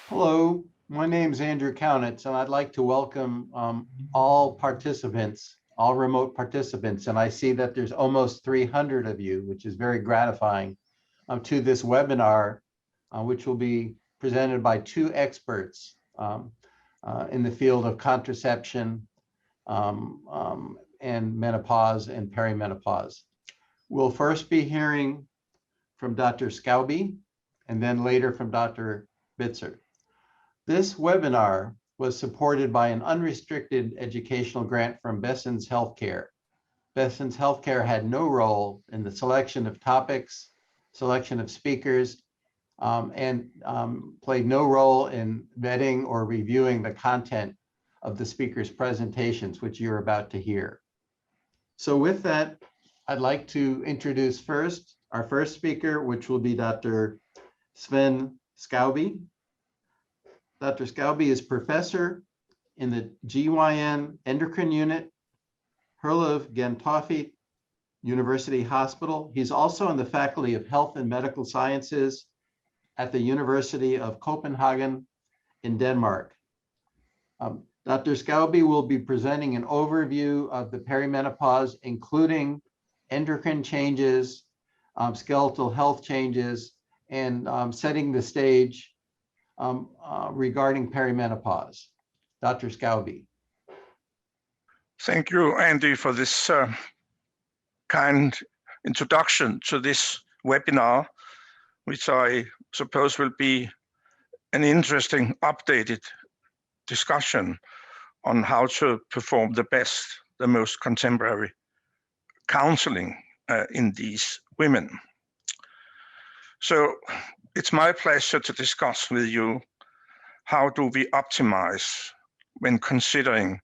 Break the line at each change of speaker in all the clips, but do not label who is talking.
Hello, my name is Andrew Kaunitz, and I'd like to welcome all participants, all remote participants, and I see that there's almost 300 of you, which is very gratifying, to this webinar, which will be presented by two experts in the field of contraception and menopause and perimenopause. We'll first be hearing from Dr. Skouby, and then later from Dr. Bitzer. This webinar was supported by an unrestricted educational grant from Besson's Healthcare. Besson's Healthcare had no role in the selection of topics, selection of speakers, and played no role in vetting or reviewing the content of the speakers' presentations, which you're about to hear. So with that, I'd like to introduce first our first speaker, which will be Dr. Sven Skouby. Dr. Skouby is professor in the GYN endocrine unit, Herlev Gentofte University Hospital. He's also in the Faculty of Health and Medical Sciences at the University of Copenhagen in Denmark. Dr. Skouby will be presenting an overview of the perimenopause, including endocrine changes, skeletal health changes, and setting the stage regarding perimenopause. Dr. Skouby.
Thank you, Andy, for this kind introduction to this webinar, which I suppose will be an interesting updated discussion on how to perform the best, the most contemporary counseling in these women. So it's my pleasure to discuss with you how do we optimize when considering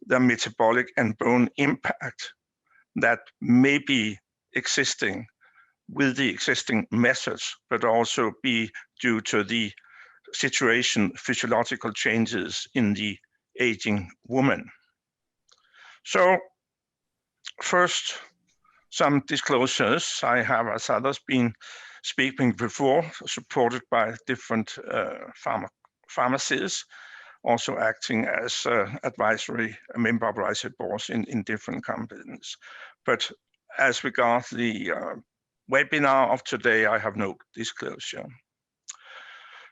the metabolic and bone impact that may be existing with the existing methods, but also be due to the situation, physiological changes in the aging woman. So first, some disclosures. I have, as others, been speaking before, supported by different pharmacies, also acting as advisory member of advisory boards in different companies. But as regards the webinar of today, I have no disclosure.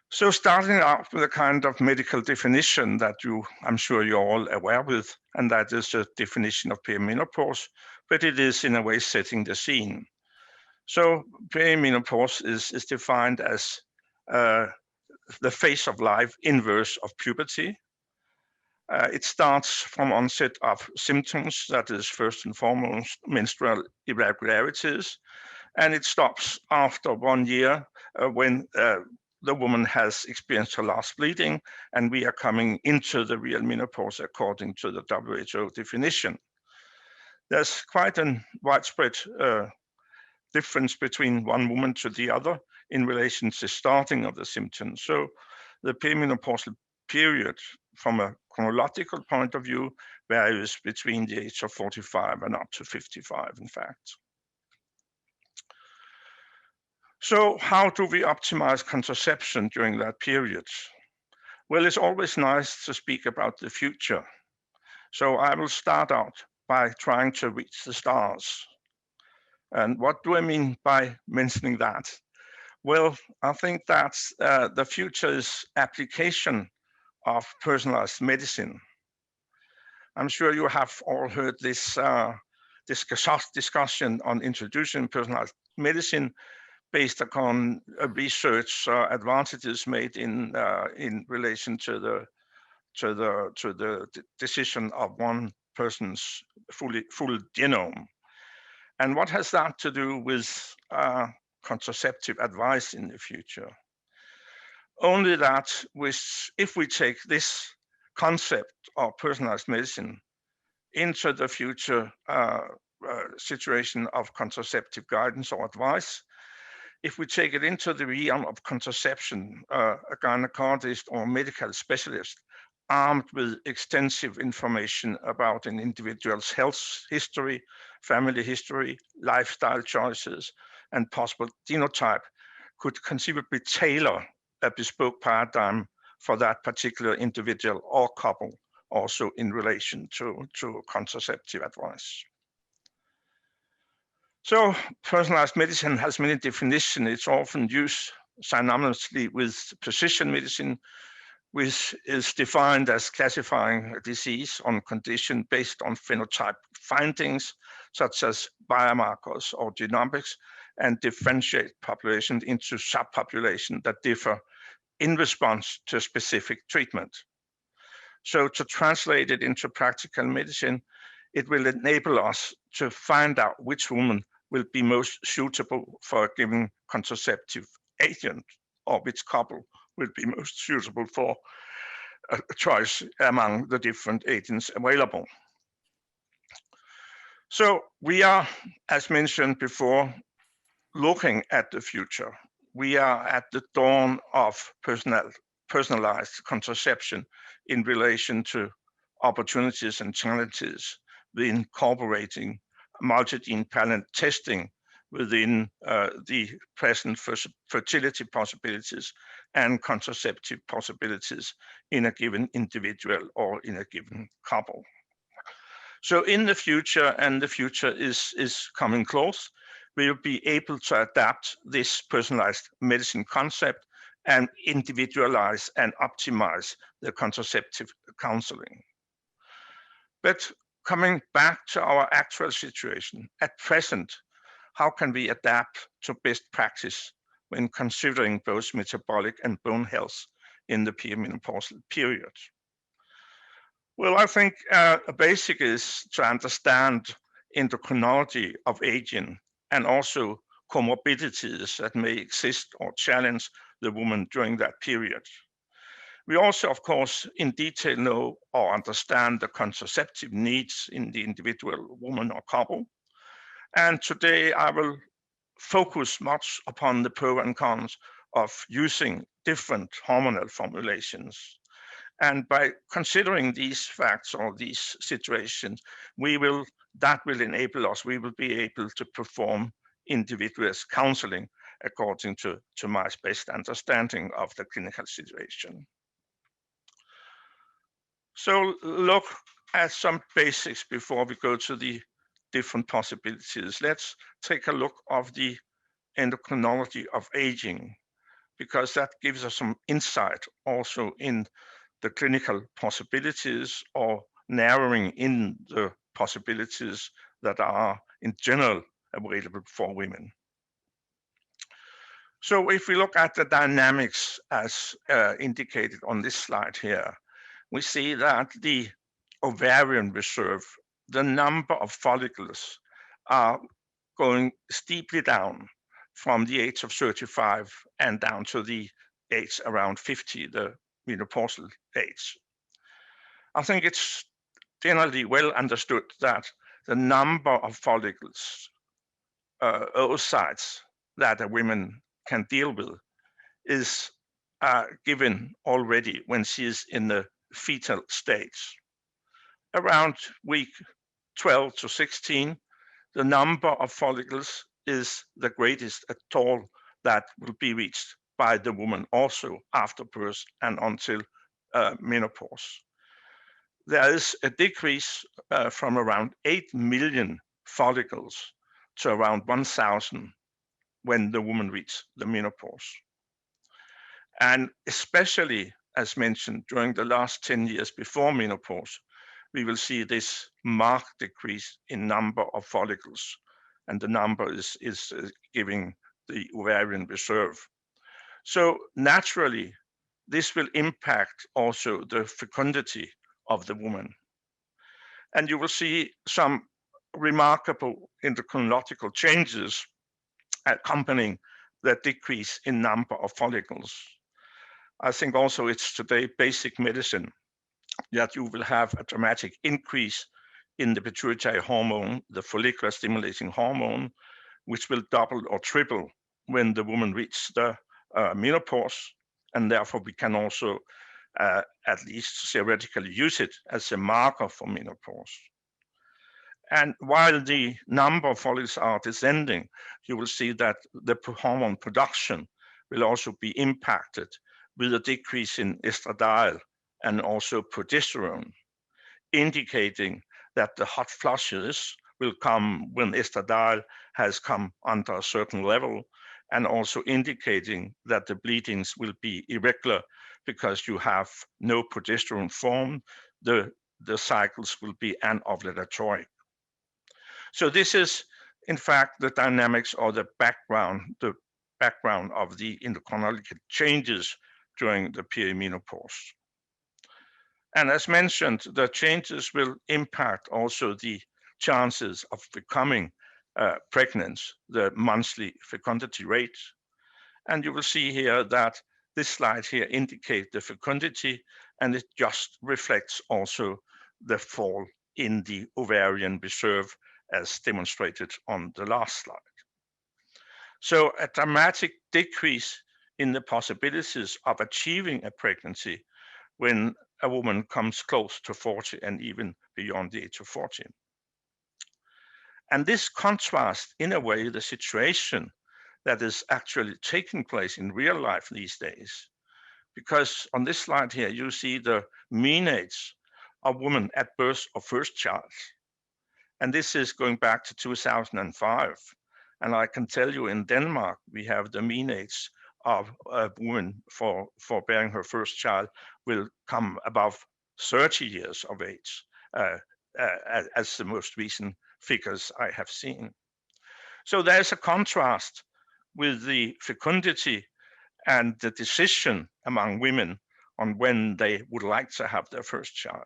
So starting out with a kind of medical definition that I'm sure you're all aware with, and that is a definition of perimenopause, but it is in a way setting the scene. So perimenopause is defined as the phase of life inverse of puberty. It starts from onset of symptoms, that is first and foremost menstrual irregularities, and it stops after 1 year when the woman has experienced her last bleeding, and we are coming into the real menopause according to the WHO definition. There's quite a widespread difference between one woman to the other in relation to starting of the symptoms. So the perimenopausal period from a chronological point of view varies between the age of 45 and up to 55, in fact. So how do we optimize contraception during that period? Well, it's always nice to speak about the future. So I will start out by trying to reach the stars. And what do I mean by mentioning that? Well, I think that the future is application of personalized medicine. I'm sure you have all heard this discussion on introducing personalized medicine based upon research advantages made in relation to the decision of one person's full genome. And what has that to do with contraceptive advice in the future? Only that if we take this concept of personalized medicine into the future situation of contraceptive guidance or advice, if we take it into the realm of contraception, a gynecologist or medical specialist armed with extensive information about an individual's health history, family history, lifestyle choices, and possible genotype could conceivably tailor a bespoke paradigm for that particular individual or couple, also in relation to contraceptive advice. So personalized medicine has many definitions. It's often used synonymously with precision medicine, which is defined as classifying a disease on condition based on phenotype findings, such as biomarkers or genomics, and differentiate populations into subpopulations that differ in response to specific treatment. So to translate it into practical medicine, it will enable us to find out which woman will be most suitable for a given contraceptive agent, or which couple will be most suitable for a choice among the different agents available. So we are, as mentioned before, looking at the future. We are at the dawn of personalized contraception in relation to opportunities and challenges with incorporating multi-gene panel testing within the present fertility possibilities and contraceptive possibilities in a given individual or in a given couple. So in the future, and the future is coming close, we will be able to adapt this personalized medicine concept and individualize and optimize the contraceptive counseling. But coming back to our actual situation, at present, how can we adapt to best practice when considering both metabolic and bone health in the perimenopausal period? Well, I think a basic is to understand endocrinology of aging and also comorbidities that may exist or challenge the woman during that period. We also, of course, in detail know or understand the contraceptive needs in the individual woman or couple. And today I will focus much upon the pros and cons of using different hormonal formulations. And by considering these facts or these situations, we will enable us, we will be able to perform individualized counseling according to my best understanding of the clinical situation. So look at some basics before we go to the different possibilities. Let's take a look of the endocrinology of aging, because that gives us some insight also in the clinical possibilities or narrowing in the possibilities that are in general available for women. So if we look at the dynamics as indicated on this slide here, we see that the ovarian reserve, the number of follicles are going steeply down from the age of 35 and down to the age around 50, the menopausal age. I think it's generally well understood that the number of follicles, oocytes, that a woman can deal with is given already when she is in the fetal stage. Around week 12 to 16, the number of follicles is the greatest at all that will be reached by the woman also after birth and until menopause. There is a decrease from around 8 million follicles to around 1,000 when the woman reaches the menopause. And especially, as mentioned, during the last 10 years before menopause, we will see this marked decrease in number of follicles, and the number is giving the ovarian reserve. So naturally, this will impact also the fecundity of the woman. And you will see some remarkable endocrinological changes accompanying the decrease in number of follicles. I think also it's today basic medicine that you will have a dramatic increase in the pituitary hormone, the follicular stimulating hormone, which will double or triple when the woman reaches the menopause, and therefore we can also at least theoretically use it as a marker for menopause. And while the number of follicles are descending, you will see that the hormone production will also be impacted with a decrease in estradiol and also progesterone, indicating that the hot flushes will come when estradiol has come under a certain level, and also indicating that the bleedings will be irregular because you have no progesterone formed. The cycles will be anovulatory. So this is, in fact, the dynamics or the background of the endocrinological changes during the perimenopause. And as mentioned, the changes will impact also the chances of becoming pregnant, the monthly fecundity rate. And you will see here that this slide here indicates the fecundity, and it just reflects also the fall in the ovarian reserve as demonstrated on the last slide. So a dramatic decrease in the possibilities of achieving a pregnancy when a woman comes close to 40 and even beyond the age of 40. And this contrasts in a way the situation that is actually taking place in real life these days. Because on this slide here, you see the mean age of women at birth of first child. And this is going back to 2005. And I can tell you in Denmark, we have the mean age of a woman for bearing her first child will come above 30 years of age, as the most recent figures I have seen. So there's a contrast with the fecundity and the decision among women on when they would like to have their first child.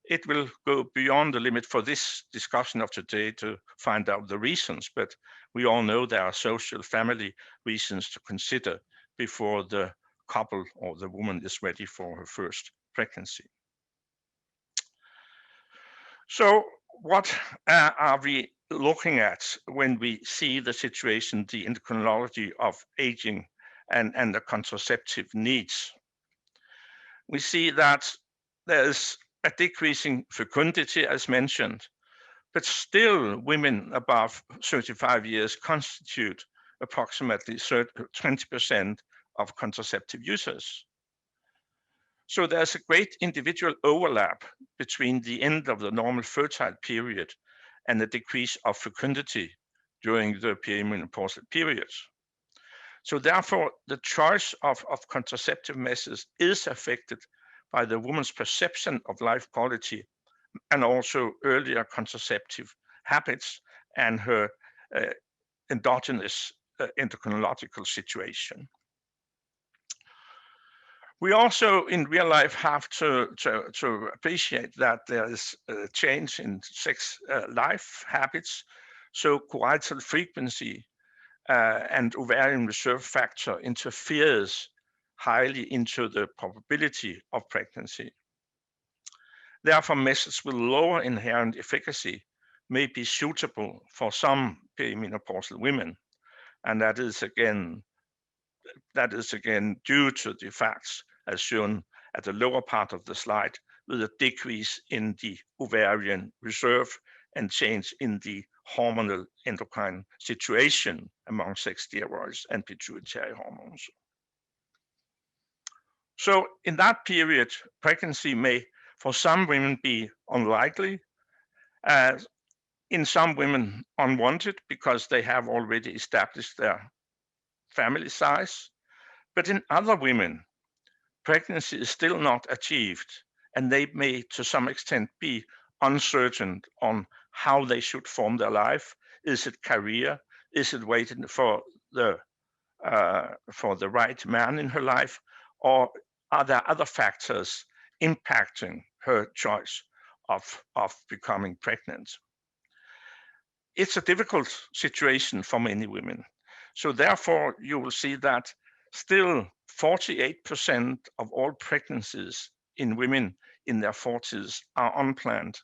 It will go beyond the limit for this discussion of today to find out the reasons, but we all know there are social family reasons to consider before the couple or the woman is ready for her first pregnancy. So what are we looking at when we see the situation, the endocrinology of aging and the contraceptive needs? We see that there's a decreasing fecundity, as mentioned, but still women above 35 years constitute approximately 20% of contraceptive users. So there's a great individual overlap between the end of the normal fertile period and the decrease of fecundity during the perimenopausal period. So therefore, the choice of contraceptive methods is affected by the woman's perception of life quality and also earlier contraceptive habits and her endogenous endocrinological situation. We also in real life have to appreciate that there is a change in sex life habits. So coital frequency and ovarian reserve factor interferes highly into the probability of pregnancy. Therefore, methods with lower inherent efficacy may be suitable for some perimenopausal women, and that is again due to the facts as shown at the lower part of the slide, with a decrease in the ovarian reserve and change in the hormonal endocrine situation among sex steroids and pituitary hormones. So in that period, pregnancy may, for some women, be unlikely, in some women unwanted because they have already established their family size. But in other women, pregnancy is still not achieved, and they may to some extent be uncertain on how they should form their life. Is it career? Is it waiting for the right man in her life? Or are there other factors impacting her choice of becoming pregnant? It's a difficult situation for many women. So therefore, you will see that still 48% of all pregnancies in women in their 40s are unplanned,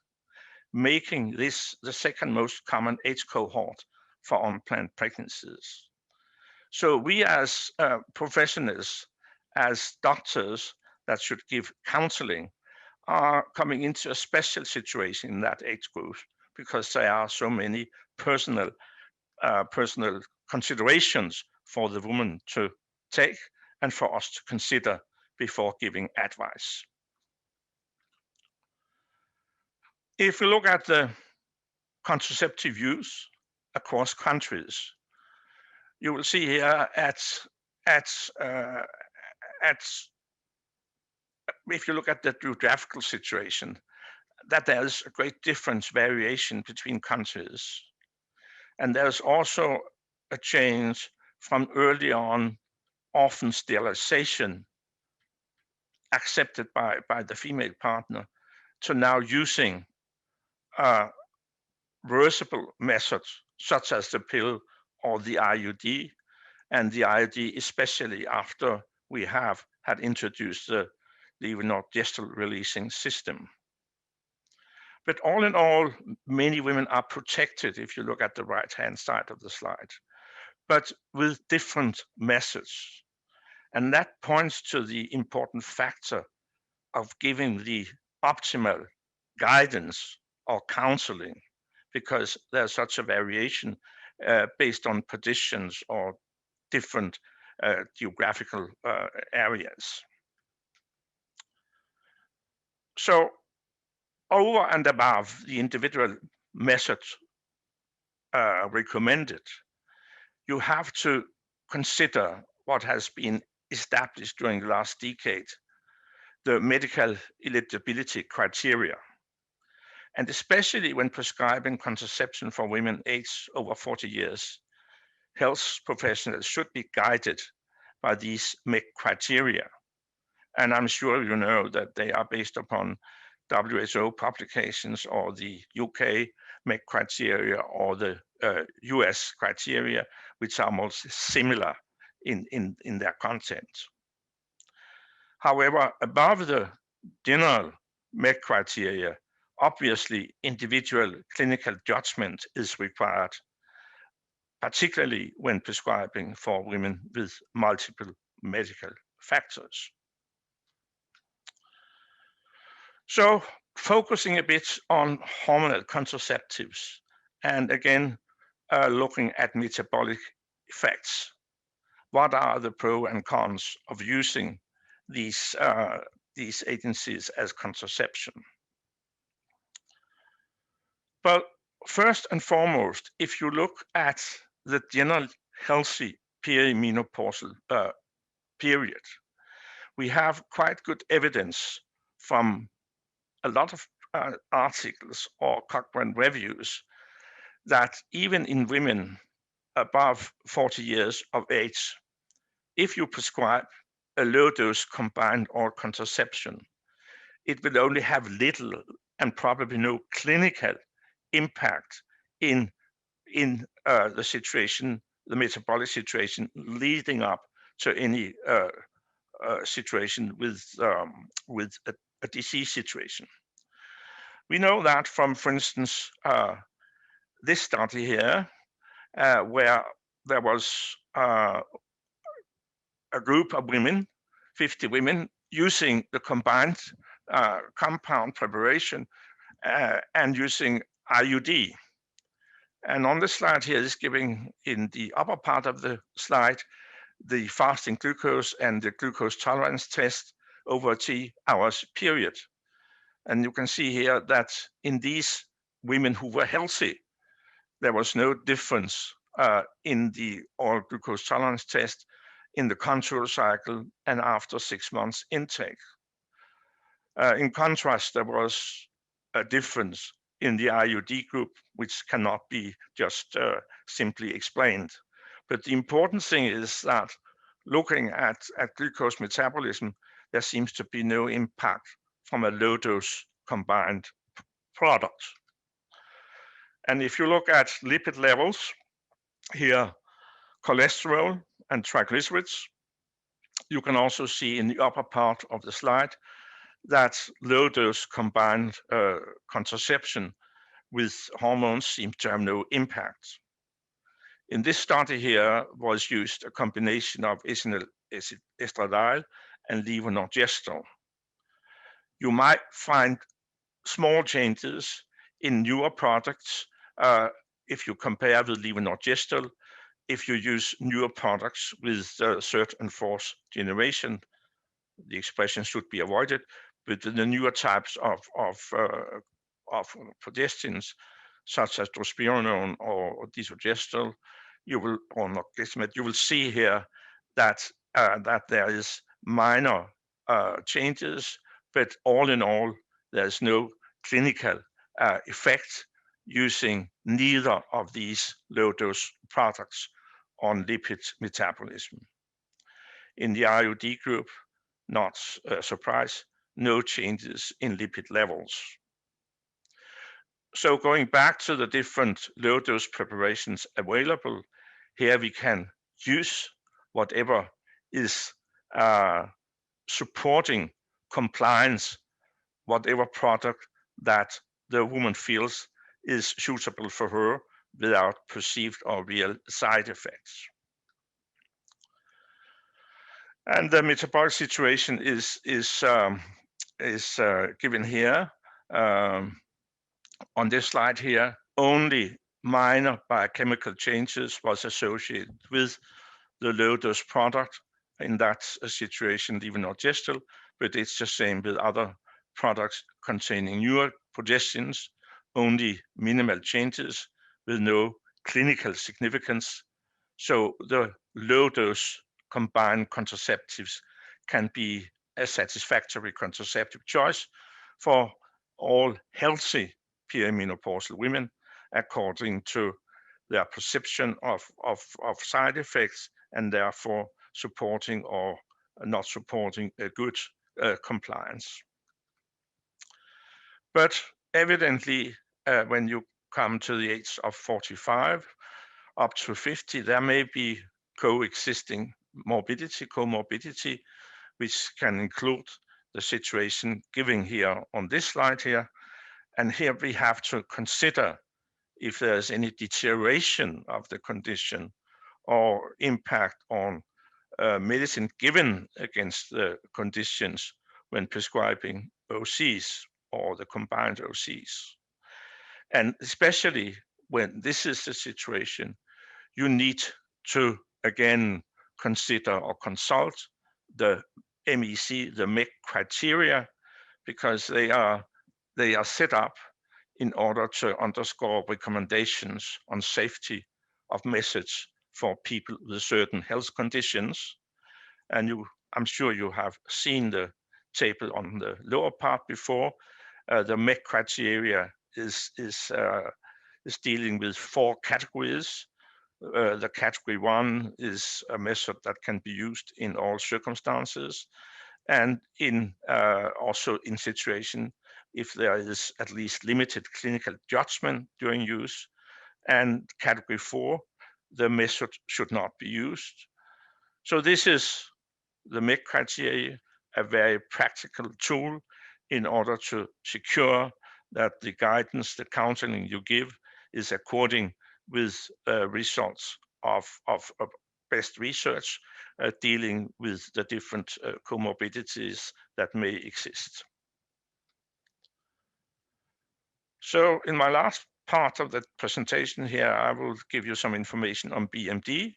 making this the second most common age cohort for unplanned pregnancies. So we as professionals, as doctors that should give counseling, are coming into a special situation in that age group because there are so many personal considerations for the woman to take and for us to consider before giving advice. If we look at the contraceptive use across countries, you will see here if you look at the geographical situation, that there's a great difference, variation between countries. And there's also a change from early on, often sterilization accepted by the female partner, to now using reversible methods such as the pill or the IUD, and the IUD especially after we have had introduced the levonorgestrel releasing system. But all in all, many women are protected if you look at the right-hand side of the slide, but with different methods. And that points to the important factor of giving the optimal guidance or counseling, because there's such a variation based on positions or different geographical areas. So over and above the individual methods recommended, you have to consider what has been established during the last decade, the medical eligibility criteria. And especially when prescribing contraception for women aged over 40 years, health professionals should be guided by these MEC criteria. And I'm sure you know that they are based upon WHO publications or the UK MEC criteria or the US criteria, which are most similar in their content. However, above the general MEC criteria, obviously individual clinical judgment is required, particularly when prescribing for women with multiple medical factors. So focusing a bit on hormonal contraceptives, and again, looking at metabolic effects. What are the pros and cons of using these agencies as contraception? But first and foremost, if you look at the general healthy perimenopausal period, we have quite good evidence from a lot of articles or Cochrane reviews that even in women above 40 years of age, if you prescribe a low dose combined oral contraception, it will only have little and probably no clinical impact in the situation, the metabolic situation leading up to any situation with a disease situation. We know that from, for instance, this study here, where there was a group of women, 50 women, using the combined compound preparation and using IUD. And on the slide here is giving, in the upper part of the slide, the fasting glucose and the glucose tolerance test over a 3 hours period. And you can see here that in these women who were healthy, there was no difference in the oral glucose tolerance test in the control cycle and after 6 months intake. In contrast, there was a difference in the IUD group, which cannot be just simply explained. But the important thing is that looking at glucose metabolism, there seems to be no impact from a low dose combined product. And if you look at lipid levels here, cholesterol and triglycerides, you can also see in the upper part of the slide that low dose combined contraception with hormones seems to have no impact. In this study here was used a combination of estradiol and levonorgestrel. You might find small changes in newer products if you compare with levonorgestrel if you use newer products with third and fourth generation, the expression should be avoided, but the newer types of progestins, such as drospirenone or desogestrel, you will, or noctismet, you will see here that there is minor changes, but all in all, there's no clinical effect using neither of these low-dose products on lipid metabolism. In the IUD group, not a surprise, no changes in lipid levels. So going back to the different low-dose preparations available, here we can use whatever is supporting compliance, whatever product that the woman feels is suitable for her without perceived or real side effects. And the metabolic situation is given here on this slide here. Only minor biochemical changes was associated with the low-dose product in that situation, levonorgestrel, but it's the same with other products containing newer progestins, only minimal changes with no clinical significance. So the low-dose combined contraceptives can be a satisfactory contraceptive choice for all healthy perimenopausal women according to their perception of side effects, and therefore supporting or not supporting a good compliance. But evidently, when you come to the age of 45 up to 50, there may be coexisting comorbidity, which can include the situation given here on this slide here. And here we have to consider if there's any deterioration of the condition or impact on medicine given against the conditions when prescribing OCs or the combined OCs. And especially when this is the situation, you need to again consider or consult the MEC, the MEC criteria, because they are set up in order to underscore recommendations on safety of methods for people with certain health conditions. And I'm sure you have seen the table on the lower part before. The MEC criteria is dealing with 4 categories. The category 1 is a method that can be used in all circumstances, and in also in situation if there is at least limited clinical judgment during use. And category 4, the method should not be used. So this is the MEC criteria, a very practical tool in order to secure that the guidance, the counseling you give is according with results of best research dealing with the different comorbidities that may exist. So in my last part of the presentation here, I will give you some information on BMD,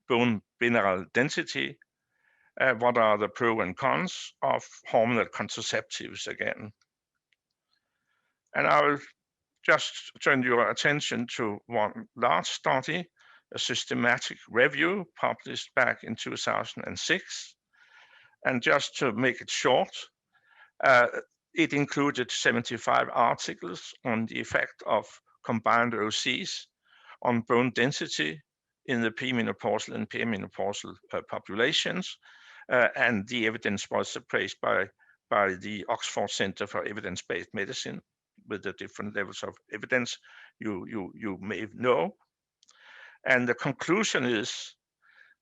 bone mineral density, what are the pros and cons of hormonal contraceptives again. And I will just turn your attention to one large study, a systematic review published back in 2006. And just to make it short, it included 75 articles on the effect of combined OCs on bone density in the premenopausal and perimenopausal populations. And the evidence was appraised by the Oxford Center for Evidence-Based Medicine with the different levels of evidence you may know. And the conclusion is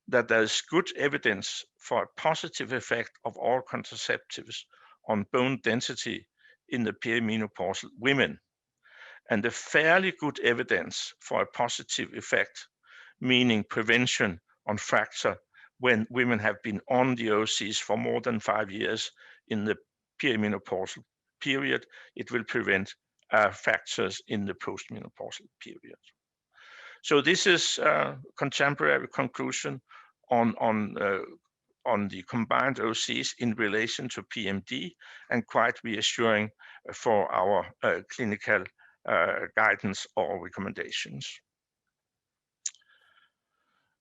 that there is good evidence for a positive effect of all contraceptives on bone density in the perimenopausal women, and a fairly good evidence for a positive effect, meaning prevention on fracture when women have been on the OCs for more than 5 years in the perimenopausal period. It will prevent fractures in the postmenopausal period. So this is contemporary conclusion on the combined OCs in relation to PMD, and quite reassuring for our clinical guidance or recommendations.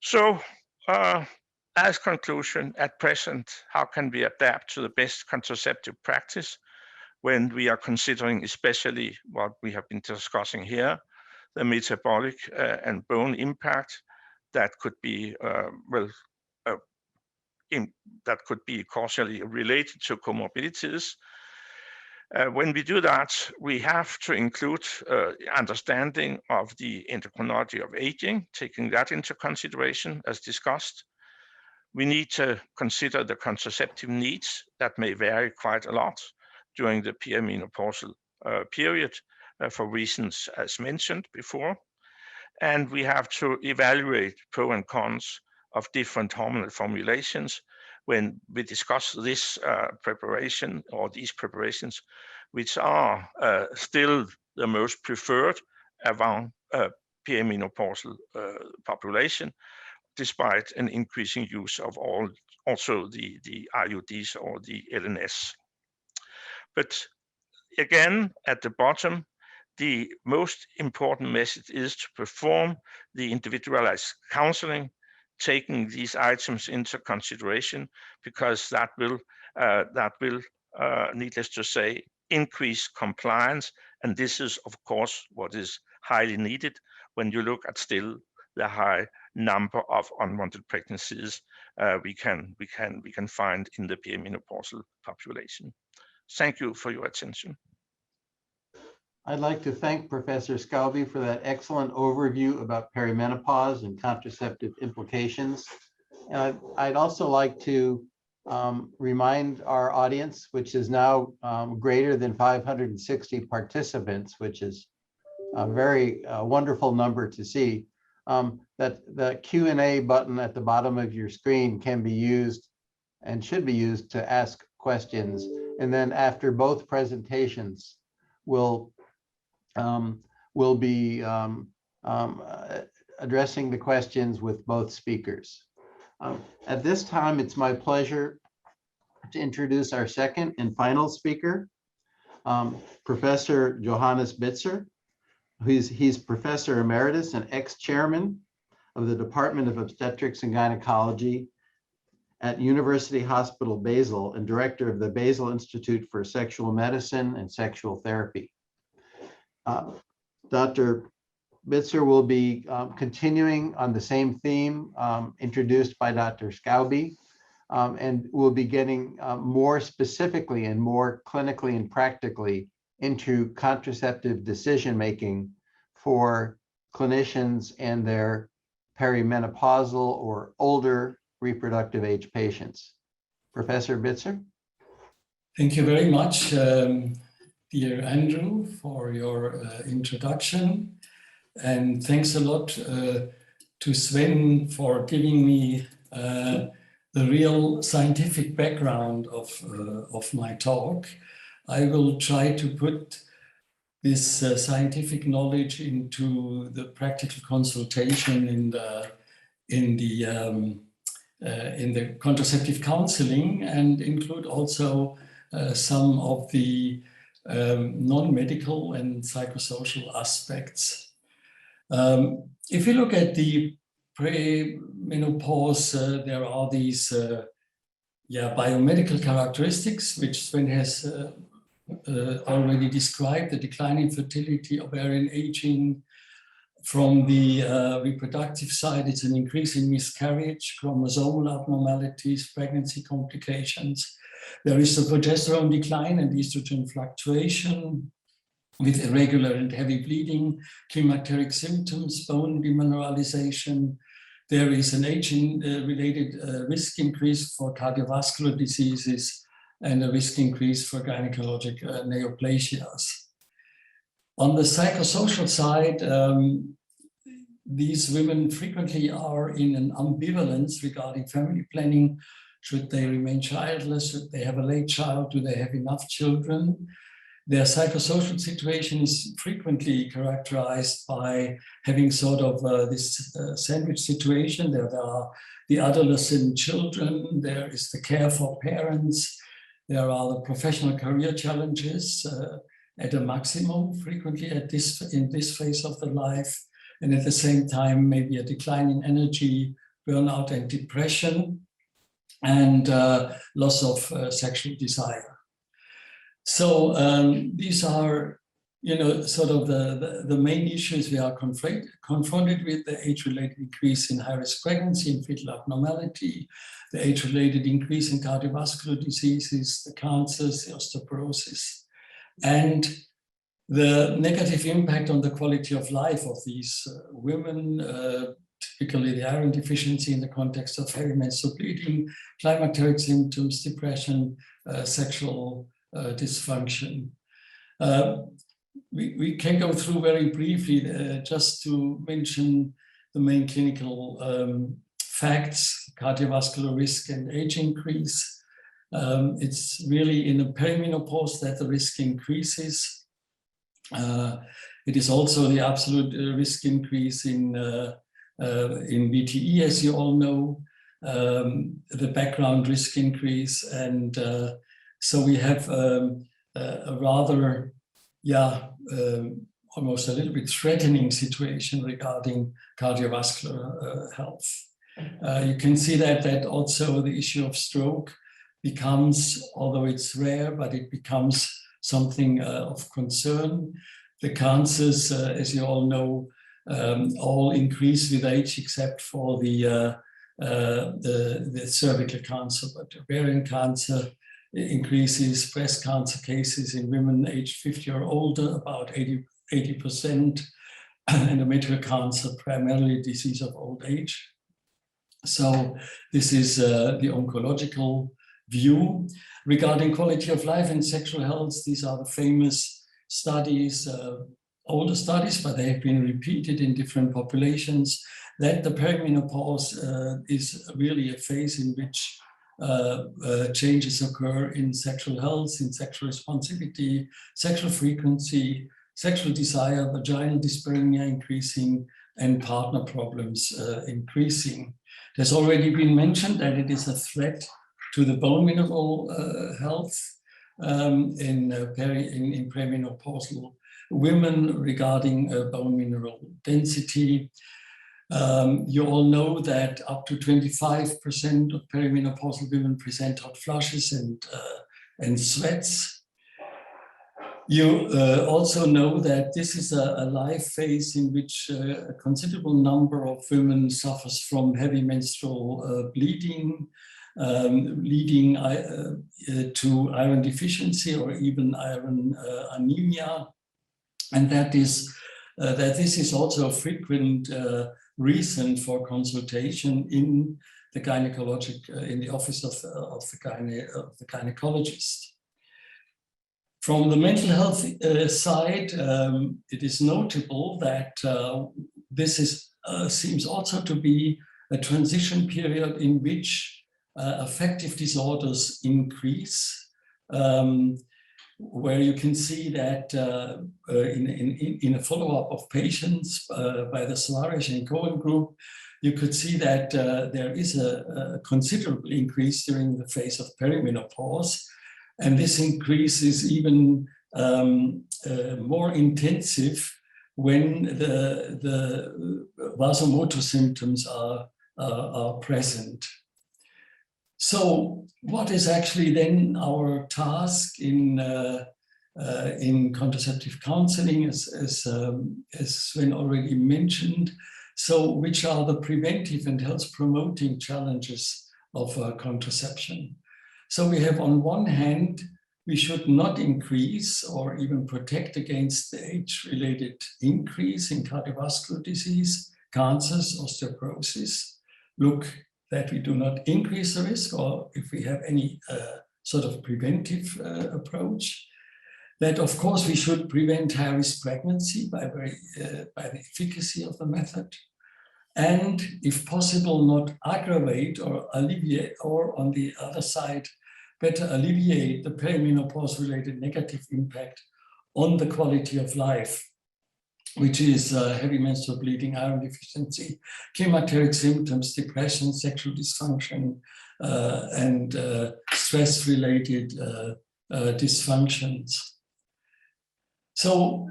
So as conclusion, at present, how can we adapt to the best contraceptive practice when we are considering especially what we have been discussing here, the metabolic and bone impact that could be that could be causally related to comorbidities. When we do that, we have to include understanding of the endocrinology of aging, taking that into consideration as discussed. We need to consider the contraceptive needs that may vary quite a lot during the perimenopausal period for reasons as mentioned before. And we have to evaluate pros and cons of different hormonal formulations when we discuss this preparation or these preparations, which are still the most preferred among perimenopausal population, despite an increasing use of also the IUDs or the LNS. But again, at the bottom, the most important message is to perform the individualized counseling, taking these items into consideration, because that will, needless to say, increase compliance. And this is, of course, what is highly needed when you look at still the high number of unwanted pregnancies we can find in the perimenopausal population. Thank you for your attention.
I'd like to thank Professor Skouby for that excellent overview about perimenopause and contraceptive implications. And I'd also like to remind our audience, which is now greater than 560 participants, which is a very wonderful number to see, that the Q&A button at the bottom of your screen can be used and should be used to ask questions. And then after both presentations, we'll be addressing the questions with both speakers. At this time, it's my pleasure to introduce our second and final speaker, Professor Johannes Bitzer. He's Professor Emeritus and ex-chairman of the Department of Obstetrics and Gynecology at University Hospital Basel and director of the Basel Institute for Sexual Medicine and Sexual Therapy. Dr. Bitzer will be continuing on the same theme introduced by Dr. Skouby, and we'll be getting more specifically and more clinically and practically into contraceptive decision-making for clinicians and their perimenopausal or older reproductive age patients. Professor Bitzer.
Thank you very much, dear Andrew, for your introduction. And thanks a lot to Sven for giving me the real scientific background of my talk. I will try to put this scientific knowledge into the practical consultation in the contraceptive counseling, and include also some of the non-medical and psychosocial aspects. If you look at the premenopause, there are these biomedical characteristics, which Sven has already described: the decline in fertility, ovarian aging. From the reproductive side, it's an increase in miscarriage, chromosomal abnormalities, pregnancy complications. There is a progesterone decline and estrogen fluctuation with irregular and heavy bleeding, climacteric symptoms, bone demineralization. There is an aging-related risk increase for cardiovascular diseases and a risk increase for gynecologic neoplasias. On the psychosocial side, these women frequently are in an ambivalence regarding family planning. Should they remain childless? Should they have a late child? Do they have enough children? Their psychosocial situation is frequently characterized by having sort of this sandwich situation. There are the adolescent children, there is the care for parents, there are the professional career challenges at a maximum frequently in this phase of the life, and at the same time maybe a decline in energy, burnout and depression, and loss of sexual desire. So these are, sort of the main issues we are confronted with: the age-related increase in high-risk pregnancy and fetal abnormality, the age-related increase in cardiovascular diseases, the cancers, the osteoporosis, and the negative impact on the quality of life of these women, typically the iron deficiency in the context of heavy menstrual bleeding, climacteric symptoms, depression, sexual dysfunction. We can go through very briefly just to mention the main clinical facts: cardiovascular risk and age increase. It's really in the perimenopause that the risk increases. It is also the absolute risk increase in VTE, as you all know, the background risk increase, and so we have a rather, almost a little bit threatening situation regarding cardiovascular health. You can see that also the issue of stroke becomes, although it's rare, but it becomes something of concern. The cancers, as you all know, all increase with age except for the cervical cancer, but ovarian cancer increases, breast cancer cases in women aged 50 or older, about 80%, endometrial cancer, primarily disease of old age. So this is the oncological view. Regarding quality of life and sexual health, these are the famous studies, older studies, but they have been repeated in different populations, that the perimenopause is really a phase in which changes occur in sexual health, in sexual responsivity, sexual frequency, sexual desire, vaginal dyspareunia increasing, and partner problems increasing. It has already been mentioned that it is a threat to the bone mineral health in perimenopausal women regarding bone mineral density. You all know that up to 25% of perimenopausal women present hot flushes and sweats. You also know that this is a life phase in which a considerable number of women suffers from heavy menstrual bleeding, leading to iron deficiency or even iron anemia, and that this is also a frequent reason for consultation in the gynecologic in the office of the gynecologist. From the mental health side, it is notable that this seems also to be a transition period in which affective disorders increase, where you can see that in a follow-up of patients by the Suarez and Cohen group, you could see that there is a considerable increase during the phase of perimenopause. And this increase is even more intensive when the vasomotor symptoms are present. So what is actually then our task in contraceptive counseling, as Sven already mentioned? So which are the preventive and health promoting challenges of contraception? So we have, on one hand, we should not increase or even protect against the age-related increase in cardiovascular disease, cancers, osteoporosis. Look that we do not increase the risk, or if we have any sort of preventive approach. That, of course, we should prevent high-risk pregnancy by the efficacy of the method. And if possible, not aggravate or alleviate, or on the other side, better alleviate the perimenopause-related negative impact on the quality of life, which is heavy menstrual bleeding, iron deficiency, climacteric symptoms, depression, sexual dysfunction, and stress-related dysfunctions. So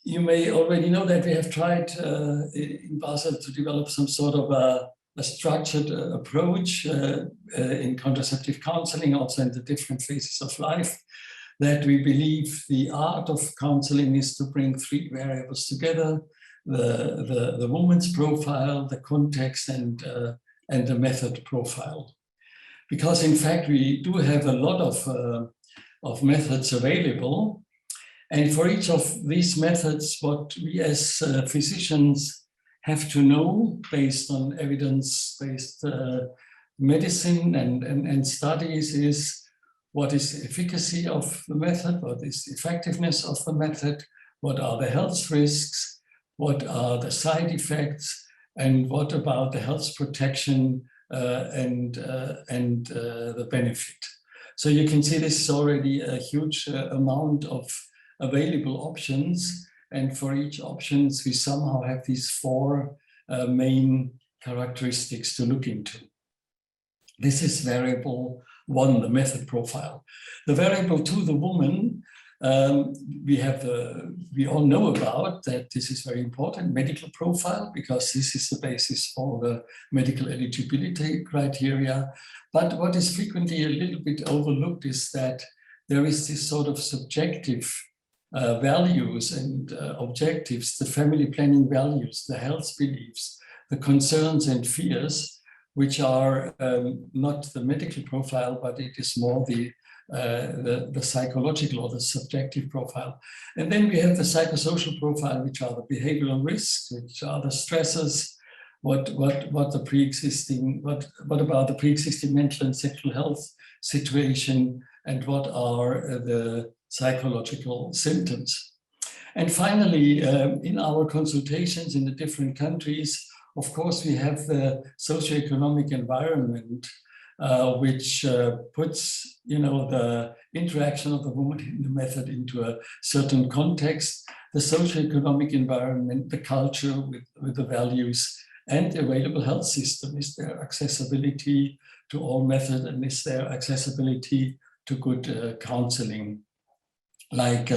you may already know that we have tried in Basel to develop some sort of a structured approach in contraceptive counseling, also in the different phases of life, that we believe the art of counseling is to bring three variables together: the woman's profile, the context, and the method profile. Because in fact, we do have a lot of methods available. And for each of these methods, what we as physicians have to know based on evidence-based medicine and studies is what is the efficacy of the method, what is the effectiveness of the method, what are the health risks, what are the side effects, and what about the health protection and the benefit. So you can see this is already a huge amount of available options, and for each options we somehow have these four main characteristics to look into. This is variable one, the method profile. The variable two, the woman, we all know about that. This is very important, medical profile, because this is the basis for the medical eligibility criteria. But what is frequently a little bit overlooked is that there is this sort of subjective values and objectives, the family planning values, the health beliefs, the concerns and fears, which are not the medical profile, but it is more the psychological or the subjective profile. And then we have the psychosocial profile, which are the behavioral risks, which are the stresses, what about the pre-existing mental and sexual health situation, and what are the psychological symptoms. And finally, in our consultations in the different countries, of course, we have the socioeconomic environment, which puts, the interaction of the woman in the method into a certain context, the socioeconomic environment, the culture with the values, and the available health system. Is there accessibility to all methods, and is there accessibility to good counseling? Like,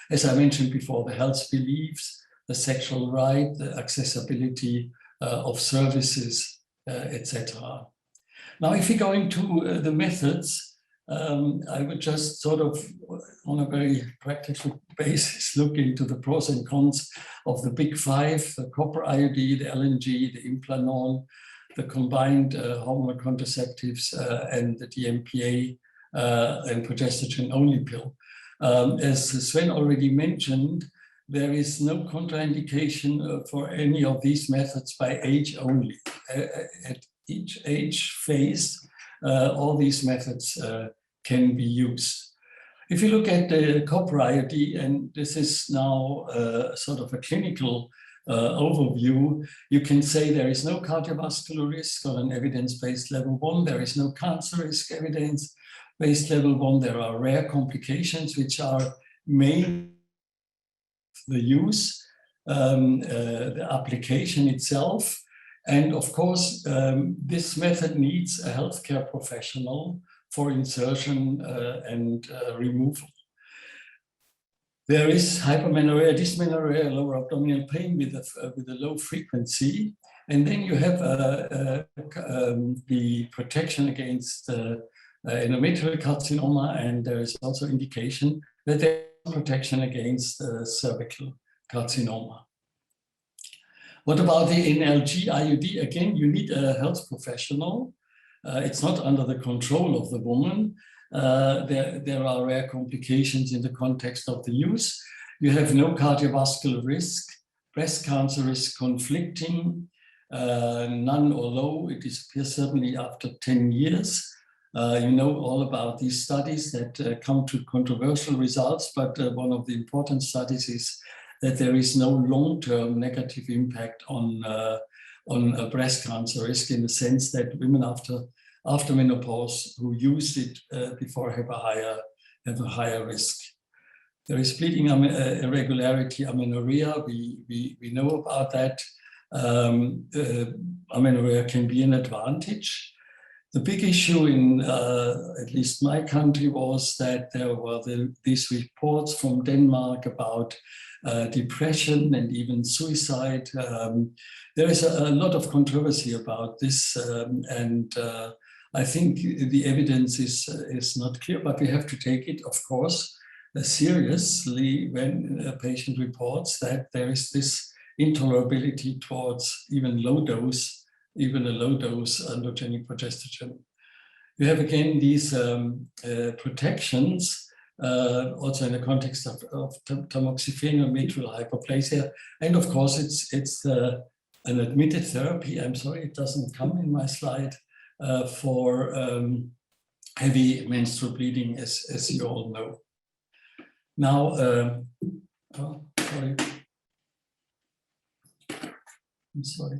as I mentioned before, the health beliefs, the sexual right, the accessibility of services, etc. Now, if we go into the methods, I would just sort of, on a very practical basis, look into the pros and cons of the big five: the copper IUD, the LNG, the Implanon, the combined hormonal contraceptives, and the DMPA and progesterone-only pill. As Sven already mentioned, there is no contraindication for any of these methods by age only. At each age phase, all these methods can be used. If you look at the copper IUD, and this is now sort of a clinical overview, you can say there is no cardiovascular risk on an evidence-based level 1. There is no cancer risk evidence-based level 1. There are rare complications, which are mainly the use, the application itself. And of course, this method needs a healthcare professional for insertion and removal. There is hypermenorrhea, dysmenorrhea, lower abdominal pain with a low frequency. And then you have the protection against endometrial carcinoma, and there is also indication that there is protection against cervical carcinoma. What about the NLG IUD? Again, you need a health professional. It's not under the control of the woman. There are rare complications in the context of the use. You have no cardiovascular risk, breast cancer risk conflicting, none or low. It disappears certainly after 10 years. You know all about these studies that come to controversial results, but one of the important studies is that there is no long-term negative impact on breast cancer risk, in the sense that women after menopause who use it before have a higher risk. There is bleeding irregularity, amenorrhea. We know about that. Amenorrhea can be an advantage. The big issue in at least my country was that there were these reports from Denmark about depression and even suicide. There is a lot of controversy about this, and I think the evidence is not clear, but we have to take it, of course, seriously when a patient reports that there is this intolerability towards even a low dose androgenic progesterone. You have again these protections, also in the context of tamoxifen or mitral hyperplasia, and of course it's an admitted therapy. I'm sorry, it doesn't come in my slide, for heavy menstrual bleeding, as you all know. Now, sorry. I'm sorry.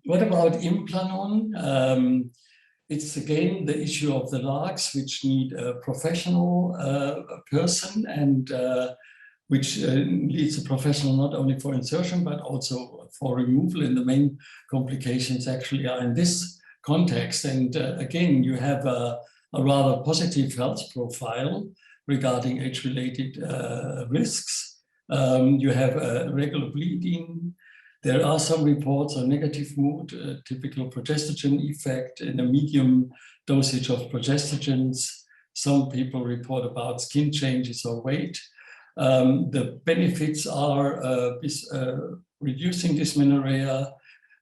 What about Implanon? It's again the issue of the LARCs, which need a professional person, and which needs a professional not only for insertion but also for removal. And the main complications actually are in this context. And again, you have a rather positive health profile regarding age-related risks. You have regular bleeding. There are some reports on negative mood, typical progestogen effect in a medium dosage of progestogens. Some people report about skin changes or weight. The benefits are reducing dysmenorrhea,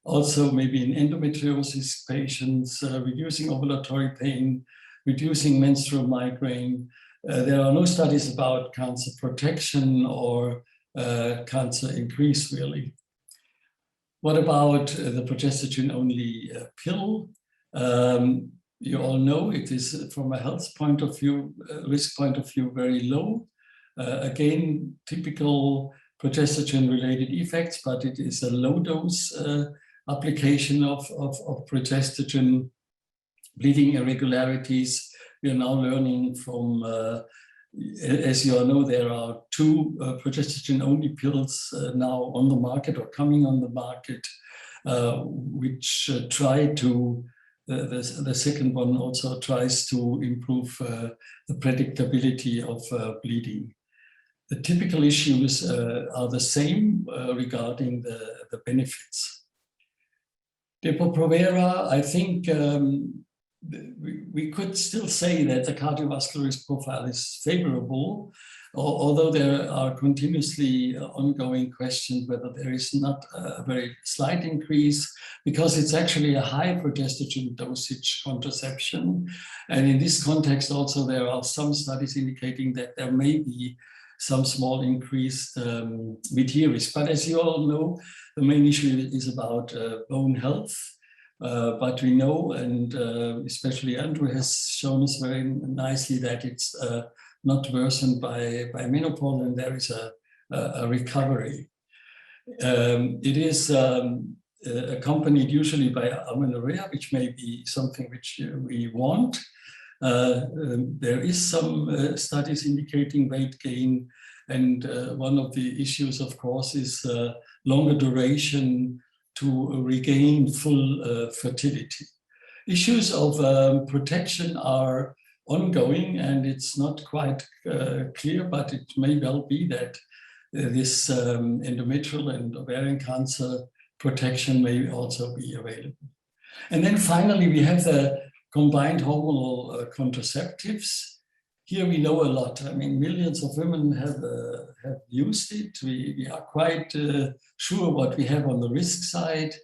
also maybe in endometriosis patients, reducing ovulatory pain, reducing menstrual migraine. There are no studies about cancer protection or cancer increase, really. What about the progesterone-only pill? You all know it is, from a health point of view, risk point of view, very low. Again, typical progesterone-related effects, but it is a low-dose application of progesterone. Bleeding irregularities, we are now learning from, as you all know, there are 2 progesterone-only pills now on the market or coming on the market, which try to, the second one also tries to improve the predictability of bleeding. The typical issues are the same regarding the benefits. Depo-Provera, I think we could still say that the cardiovascular risk profile is favorable, although there are continuously ongoing questions whether there is not a very slight increase, because it's actually a high progesterone dosage contraception. And in this context also, there are some studies indicating that there may be some small increased VT risk. But as you all know, the main issue is about bone health. But we know, and especially Andrew has shown us very nicely, that it's not worsened by menopause, and there is a recovery. It is accompanied usually by amenorrhea, which may be something which we want. There is some studies indicating weight gain, and one of the issues, of course, is longer duration to regain full fertility. Issues of protection are ongoing, and it's not quite clear, but it may well be that this endometrial and ovarian cancer protection may also be available. And then finally, we have the combined hormonal contraceptives. Here we know a lot. I mean, millions of women have used it. We are quite sure what we have on the risk side.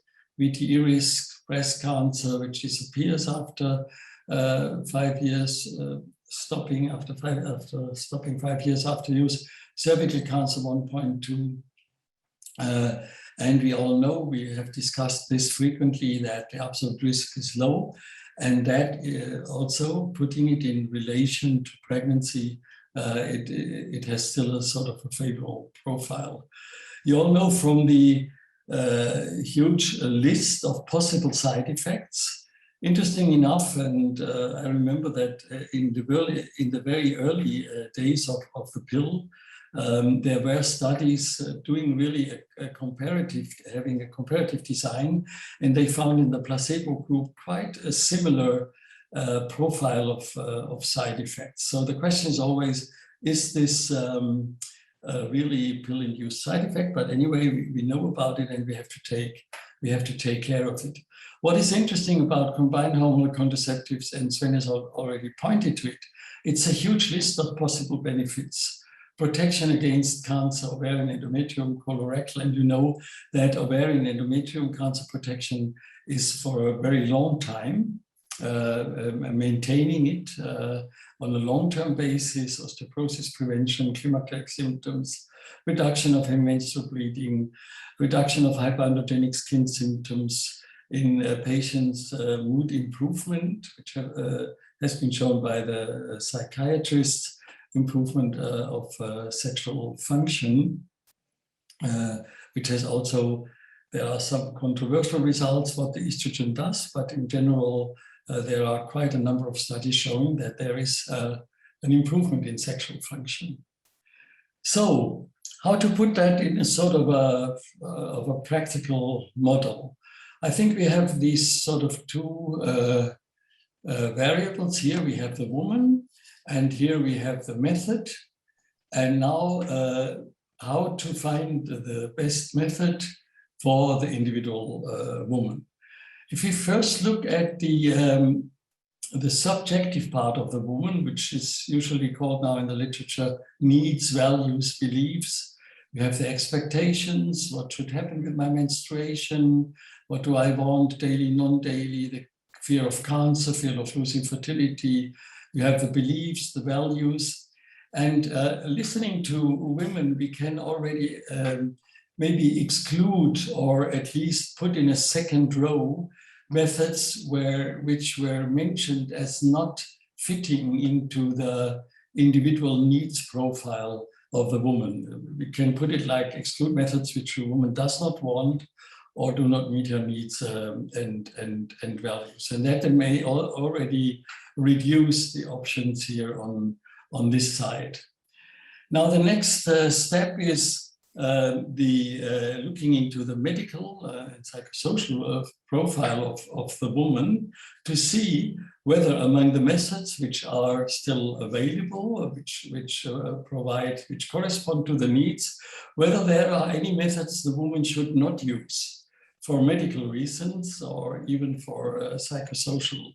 VTE risk, breast cancer, which disappears after 5 years, stopping 5 years after use. Cervical cancer 1.2. And we all know, we have discussed this frequently, that the absolute risk is low. And that also, putting it in relation to pregnancy, it has still a sort of a favorable profile. You all know from the huge list of possible side effects. Interesting enough, and I remember that in the very early days of the pill, there were studies doing really having a comparative design, and they found in the placebo group quite a similar profile of side effects. So the question is always, is this really pill-induced side effect? But anyway, we know about it, and we have to take care of it. What is interesting about combined hormonal contraceptives, and Sven has already pointed to it, it's a huge list of possible benefits. Protection against cancer, ovarian, endometrium, colorectal, and you know that ovarian endometrium cancer protection is for a very long time, maintaining it on a long-term basis, osteoporosis prevention, climatic symptoms, reduction of menstrual bleeding, reduction of hyperandrogenic skin symptoms in patients, mood improvement, which has been shown by the psychiatrists, improvement of sexual function, which has also, there are some controversial results what the estrogen does, but in general, there are quite a number of studies showing that there is an improvement in sexual function. So how to put that in a sort of a practical model? I think we have these sort of two variables here. We have the woman, and here we have the method. And now how to find the best method for the individual woman. If we first look at the subjective part of the woman, which is usually called now in the literature needs, values, beliefs, we have the expectations, what should happen with my menstruation, what do I want daily, non-daily, the fear of cancer, fear of losing fertility. You have the beliefs, the values, and listening to women, we can already maybe exclude or at least put in a second row methods which were mentioned as not fitting into the individual needs profile of the woman. We can put it like exclude methods which a woman does not want or do not meet her needs and values. And that may already reduce the options here on this side. Now the next step is looking into the medical and psychosocial profile of the woman to see whether among the methods which are still available, which correspond to the needs, whether there are any methods the woman should not use for medical reasons or even for psychosocial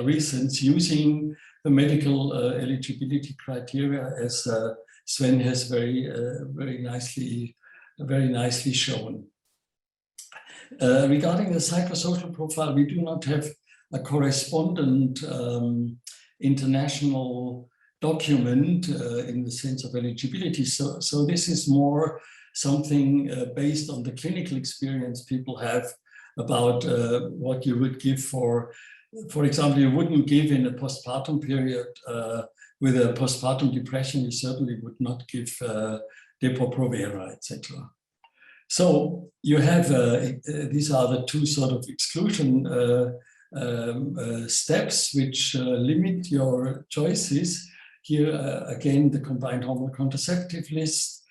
reasons, using the medical eligibility criteria as Sven has very nicely shown. Regarding the psychosocial profile, we do not have a correspondent international document in the sense of eligibility. So this is more something based on the clinical experience people have about what you would give for example, you wouldn't give in a postpartum period with a postpartum depression, you certainly would not give Depo-Provera, etc. So you have, these are the two sort of exclusion steps which limit your choices. Here again, the combined hormonal contraceptive list.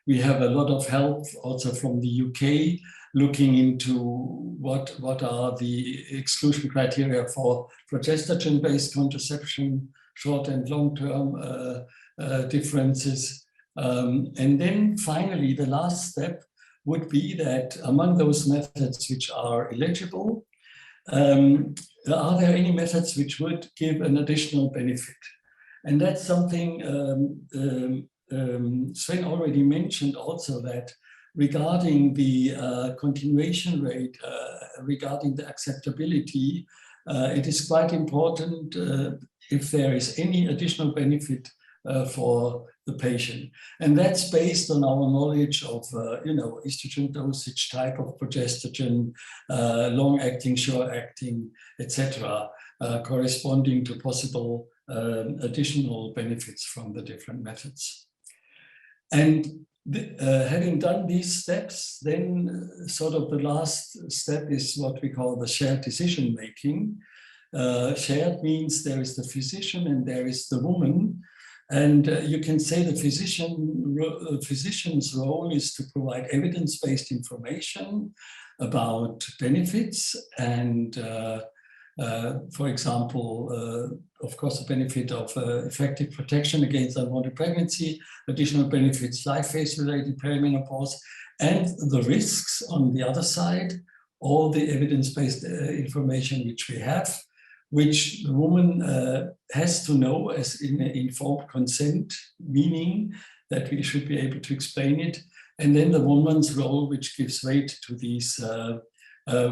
We have a lot of help also from the UK looking into what are the exclusion criteria for progesterone-based contraception, short and long-term differences. And then finally, the last step would be that among those methods which are eligible, are there any methods which would give an additional benefit? And that's something Sven already mentioned also, that regarding the continuation rate, regarding the acceptability, it is quite important if there is any additional benefit for the patient. And that's based on our knowledge of estrogen dosage, type of progesterone, long-acting, short-acting, etc., corresponding to possible additional benefits from the different methods. And Having done these steps, then sort of the last step is what we call the shared decision making. Shared means there is the physician and there is the woman. And you can say the physician's role is to provide evidence-based information about benefits and, for example, of course, the benefit of effective protection against unwanted pregnancy, additional benefits, life phase-related perimenopause, and the risks on the other side, all the evidence-based information which we have, which the woman has to know as in informed consent, meaning that we should be able to explain it. And then the woman's role, which gives weight to these,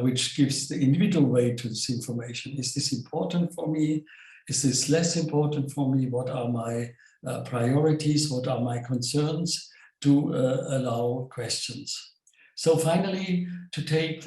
which gives the individual weight to this information. Is this important for me? Is this less important for me? What are my priorities? What are my concerns? To allow questions. So finally, to take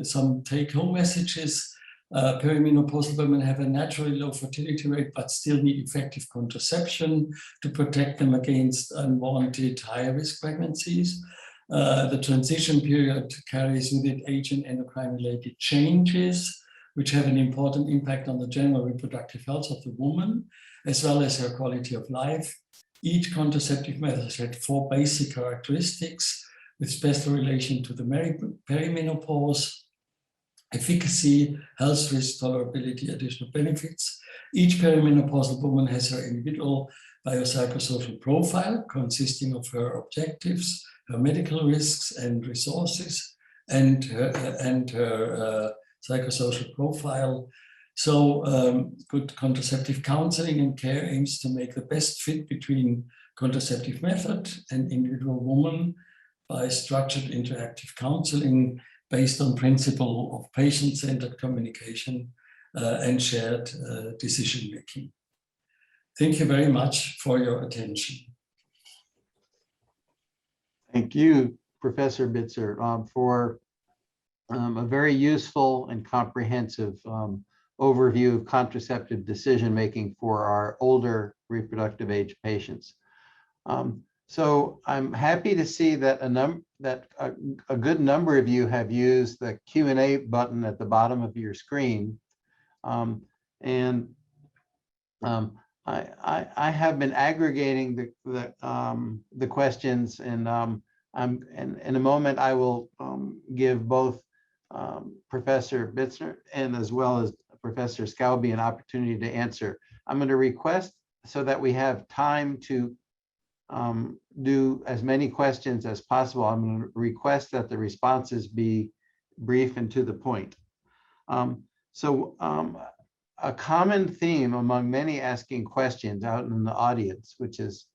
some take-home messages, perimenopausal women have a naturally low fertility rate, but still need effective contraception to protect them against unwanted high-risk pregnancies. The transition period carries with it age and endocrine-related changes, which have an important impact on the general reproductive health of the woman, as well as her quality of life. Each contraceptive method had 4 basic characteristics with special relation to the perimenopause: efficacy, health risk, tolerability, additional benefits. Each perimenopausal woman has her individual biopsychosocial profile consisting of her objectives, her medical risks and resources, and her psychosocial profile. So good contraceptive counseling and care aims to make the best fit between contraceptive method and individual woman by structured interactive counseling based on principle of patient-centered communication and shared decision-making. Thank you very much for your attention.
Thank you, Professor Bitzer, for a very useful and comprehensive overview of contraceptive decision-making for our older reproductive age patients. So I'm happy to see that a good number of you have used the Q&A button at the bottom of your screen. I have been aggregating the questions, and in a moment I will give both Professor Bitzer and as well as Professor Skouby an opportunity to answer. I'm going to request, so that we have time to do as many questions as possible, I'm going to request that the responses be brief and to the point. A common theme among many asking questions out in the audience, which is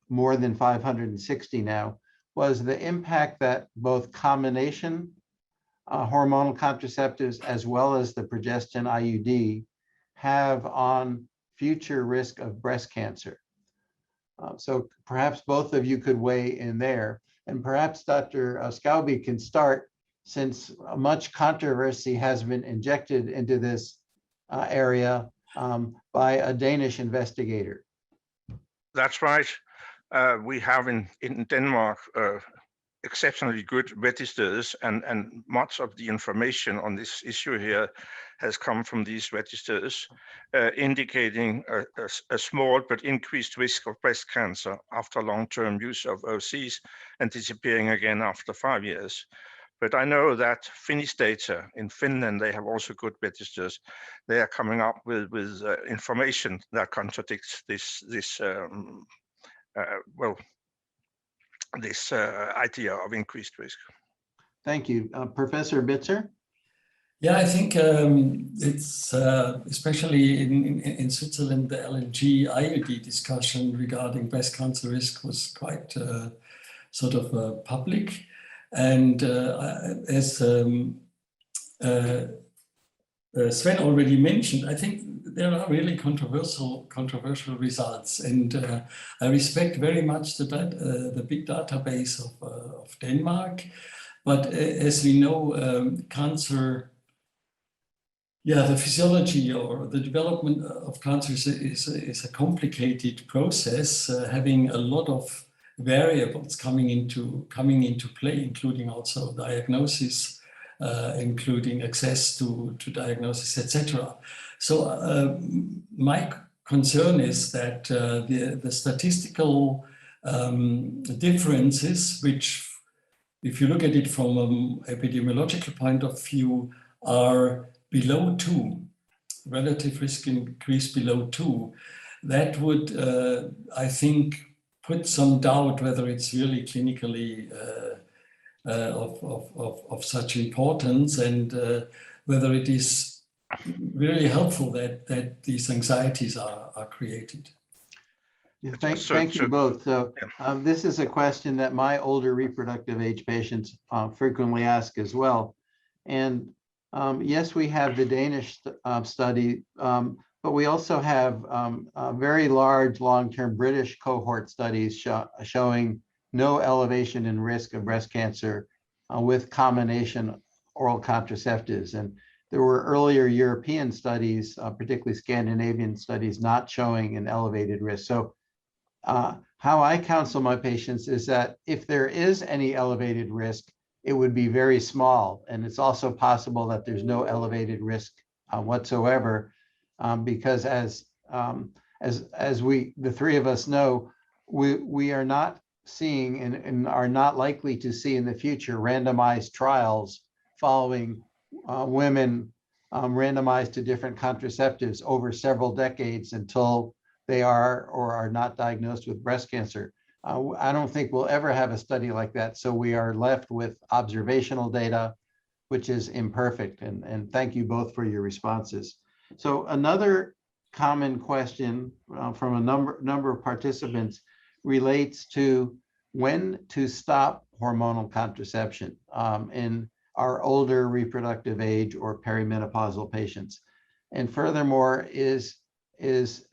more than 560 now, was the impact that both combination hormonal contraceptives as well as the progestin IUD have on future risk of breast cancer. So perhaps both of you could weigh in there, and perhaps Dr. Skouby can start, since much controversy has been injected into this area by a Danish investigator.
That's right. We have in Denmark exceptionally good registers, and much of the information on this issue here has come from these registers, indicating a small but increased risk of breast cancer after long-term use of OCs and disappearing again after 5 years. But I know that Finnish data in Finland, they have also good registers. They are coming up with information that contradicts this idea of increased risk.
Thank you. Professor Bitzer?
Yeah, I think it's especially in Switzerland, the LNG IUD discussion regarding breast cancer risk was quite sort of public. And as Sven already mentioned, I think there are really controversial results, and I respect very much the big database of Denmark. But as we know, cancer, the physiology or the development of cancer is a complicated process, having a lot of variables coming into play, including also diagnosis, including access to diagnosis, etc. So my concern is that the statistical differences, which, if you look at it from an epidemiological point of view, are below 2, relative risk increase below 2, that would, I think, put some doubt whether it's really clinically of such importance, and whether it is really helpful that these anxieties are created.
Yeah, thank you both. So this is a question that my older reproductive age patients frequently ask as well. And yes, we have the Danish study, but we also have very large long-term British cohort studies showing no elevation in risk of breast cancer with combination oral contraceptives. And there were earlier European studies, particularly Scandinavian studies, not showing an elevated risk. So how I counsel my patients is that if there is any elevated risk, it would be very small. And it's also possible that there's no elevated risk whatsoever, because as we, the three of us know, we are not seeing and are not likely to see in the future randomized trials following women randomized to different contraceptives over several decades until they are or are not diagnosed with breast cancer. I don't think we'll ever have a study like that. So we are left with observational data, which is imperfect. And thank you both for your responses. So another common question from a number of participants relates to when to stop hormonal contraception in our older reproductive age or perimenopausal patients. And furthermore, is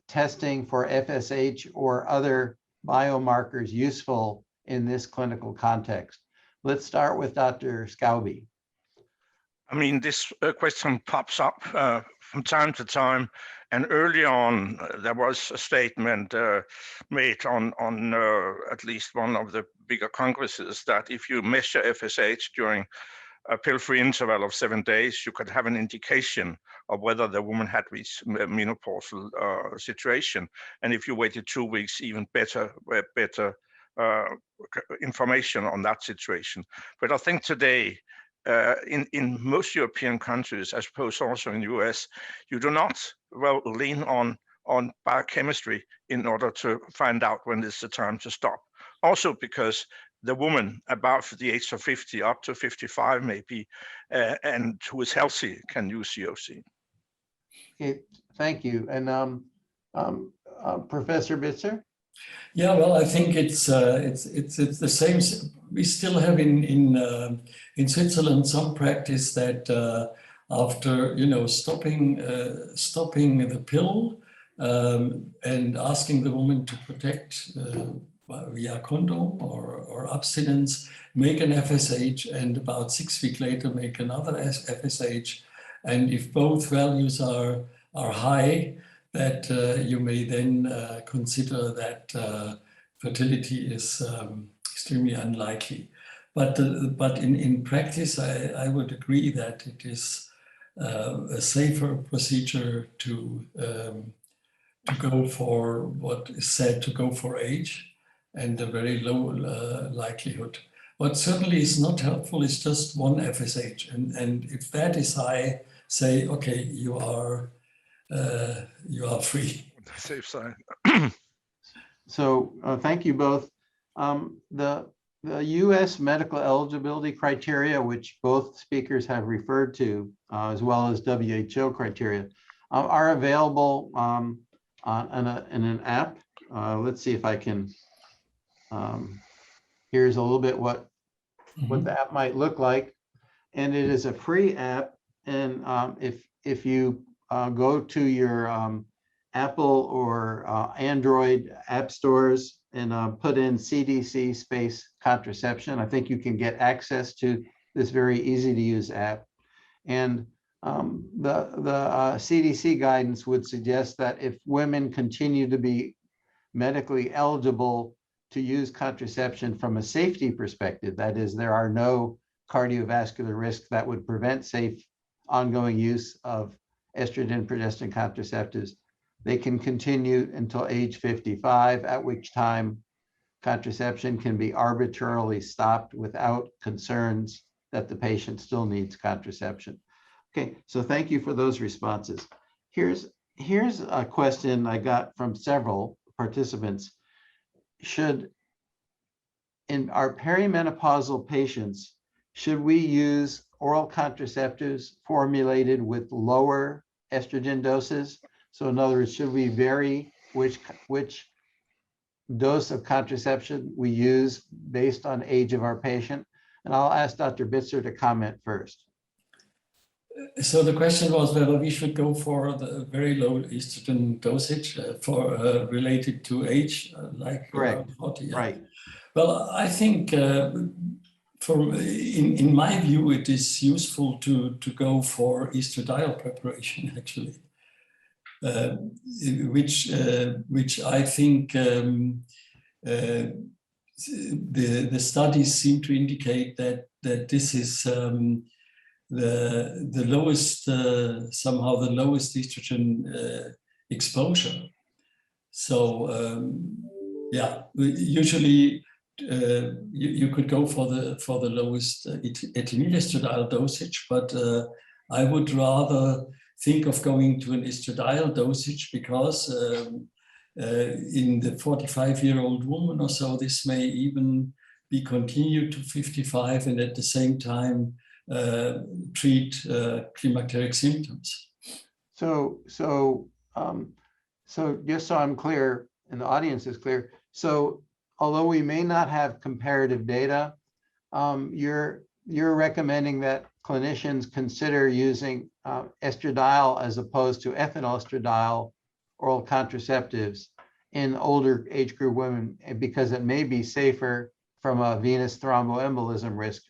testing for FSH or other biomarkers useful in this clinical context? Let's start with Dr. Skouby.
I mean, this question pops up from time to time, and early on there was a statement made on at least one of the bigger congresses that if you measure FSH during a pill-free interval of 7 days, you could have an indication of whether the woman had reached menopausal situation. And if you waited 2 weeks, even better information on that situation. But I think today, in most European countries, I suppose also in the US, you do not lean on biochemistry in order to find out when it's the time to stop. Also because the woman above the age of 50, up to 55 maybe, and who is healthy can use COC.
Okay, thank you. And Professor Bitzer?
Yeah, well, I think it's the same. We still have in Switzerland some practice that after stopping the pill and asking the woman to protect via condom or abstinence, make an FSH, and about 6 weeks later make another FSH, and if both values are high, that you may then consider that fertility is extremely unlikely. But in practice, I would agree that it is a safer procedure to go for what is said to go for age and a very low likelihood. What certainly is not helpful is just one FSH, and if that is high, say, okay, you are free.
Safe side.
So thank you both. The US medical eligibility criteria, which both speakers have referred to, as well as WHO criteria, are available in an app. Let's see if I can, here's a little bit what the app might look like. And it is a free app. And if you go to your Apple or Android app stores and put in CDC space contraception, I think you can get access to this very easy to use app. And the CDC guidance would suggest that if women continue to be medically eligible to use contraception from a safety perspective. That is, there are no cardiovascular risks that would prevent safe ongoing use of estrogen, progestin contraceptives. They can continue until age 55, at which time contraception can be arbitrarily stopped without concerns that the patient still needs contraception. Okay, so thank you for those responses. Here's a question I got from several participants. In our perimenopausal patients, should we use oral contraceptives formulated with lower estrogen doses? So in other words, should we vary which dose of contraception we use based on age of our patient? And I'll ask Dr. Bitzer to comment first.
So the question was whether we should go for the very low estrogen dosage related to age, like around 40. Yeah.
Right.
Well, I think in my view, it is useful to go for estradiol preparation, actually, which I think the studies seem to indicate that this is the lowest, somehow the lowest estrogen exposure. So yeah, usually you could go for the lowest ethinylestradiol dosage, but I would rather think of going to an estradiol dosage because in the 45-year-old woman or so, this may even be continued to 55 and at the same time treat climacteric symptoms. So
just so I'm clear and the audience is clear, so although we may not have comparative data, you're recommending that clinicians consider using estradiol as opposed to ethinyl estradiol oral contraceptives in older age group women because it may be safer from a venous thromboembolism risk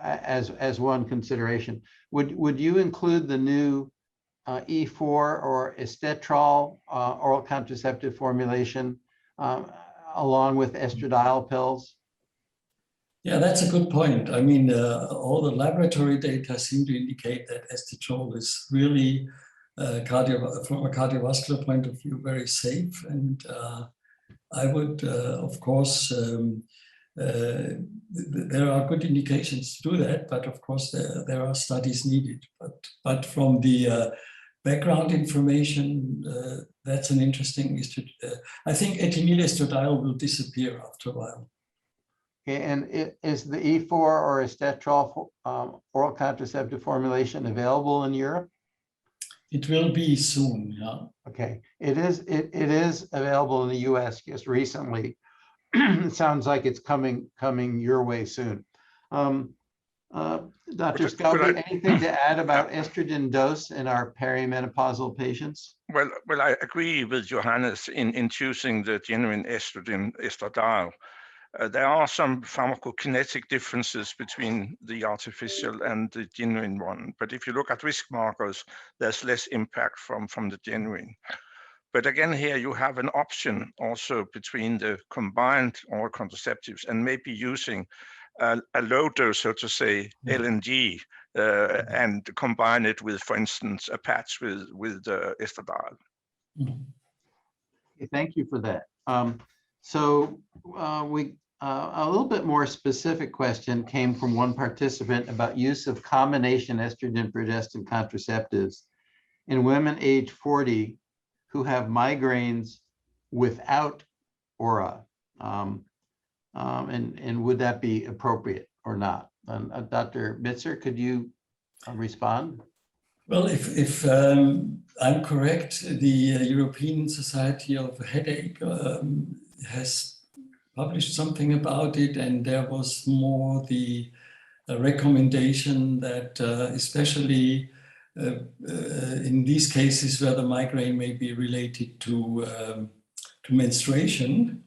as one consideration. Would you include the new E4 or estetrol oral contraceptive formulation along with estradiol pills?
Yeah, that's a good point. I mean, all the laboratory data seem to indicate that estetrol is really, from a cardiovascular point of view, very safe. And I would, of course, there are good indications to do that, but of course there are studies needed. But from the background information, that's an interesting issue. I think ethinylestradiol will disappear after a while.
Okay, and is the E4 or estetrol oral contraceptive formulation available in Europe?
It will be soon, yeah.
Okay, it is available in the US just recently. It sounds like it's coming your way soon. Dr. Skouby, anything to add about estrogen dose in our perimenopausal patients?
Well, I agree with Johannes in choosing the genuine estrogen, estradiol. There are some pharmacokinetic differences between the artificial and the genuine one. But if you look at risk markers, there's less impact from the genuine. But again, here you have an option also between the combined oral contraceptives and maybe using a low dose, so to say, LNG, and combine it with, for instance, a patch with estradiol.
Okay, thank you for that. So a little bit more specific question came from one participant about use of combination estrogen progestin contraceptives in women age 40 who have migraines without aura, and would that be appropriate or not? And Dr. Bitzer, could you respond?
Well, if I'm correct, the European Society of Headache has published something about it, and there was more the recommendation that especially in these cases where the migraine may be related to menstruation,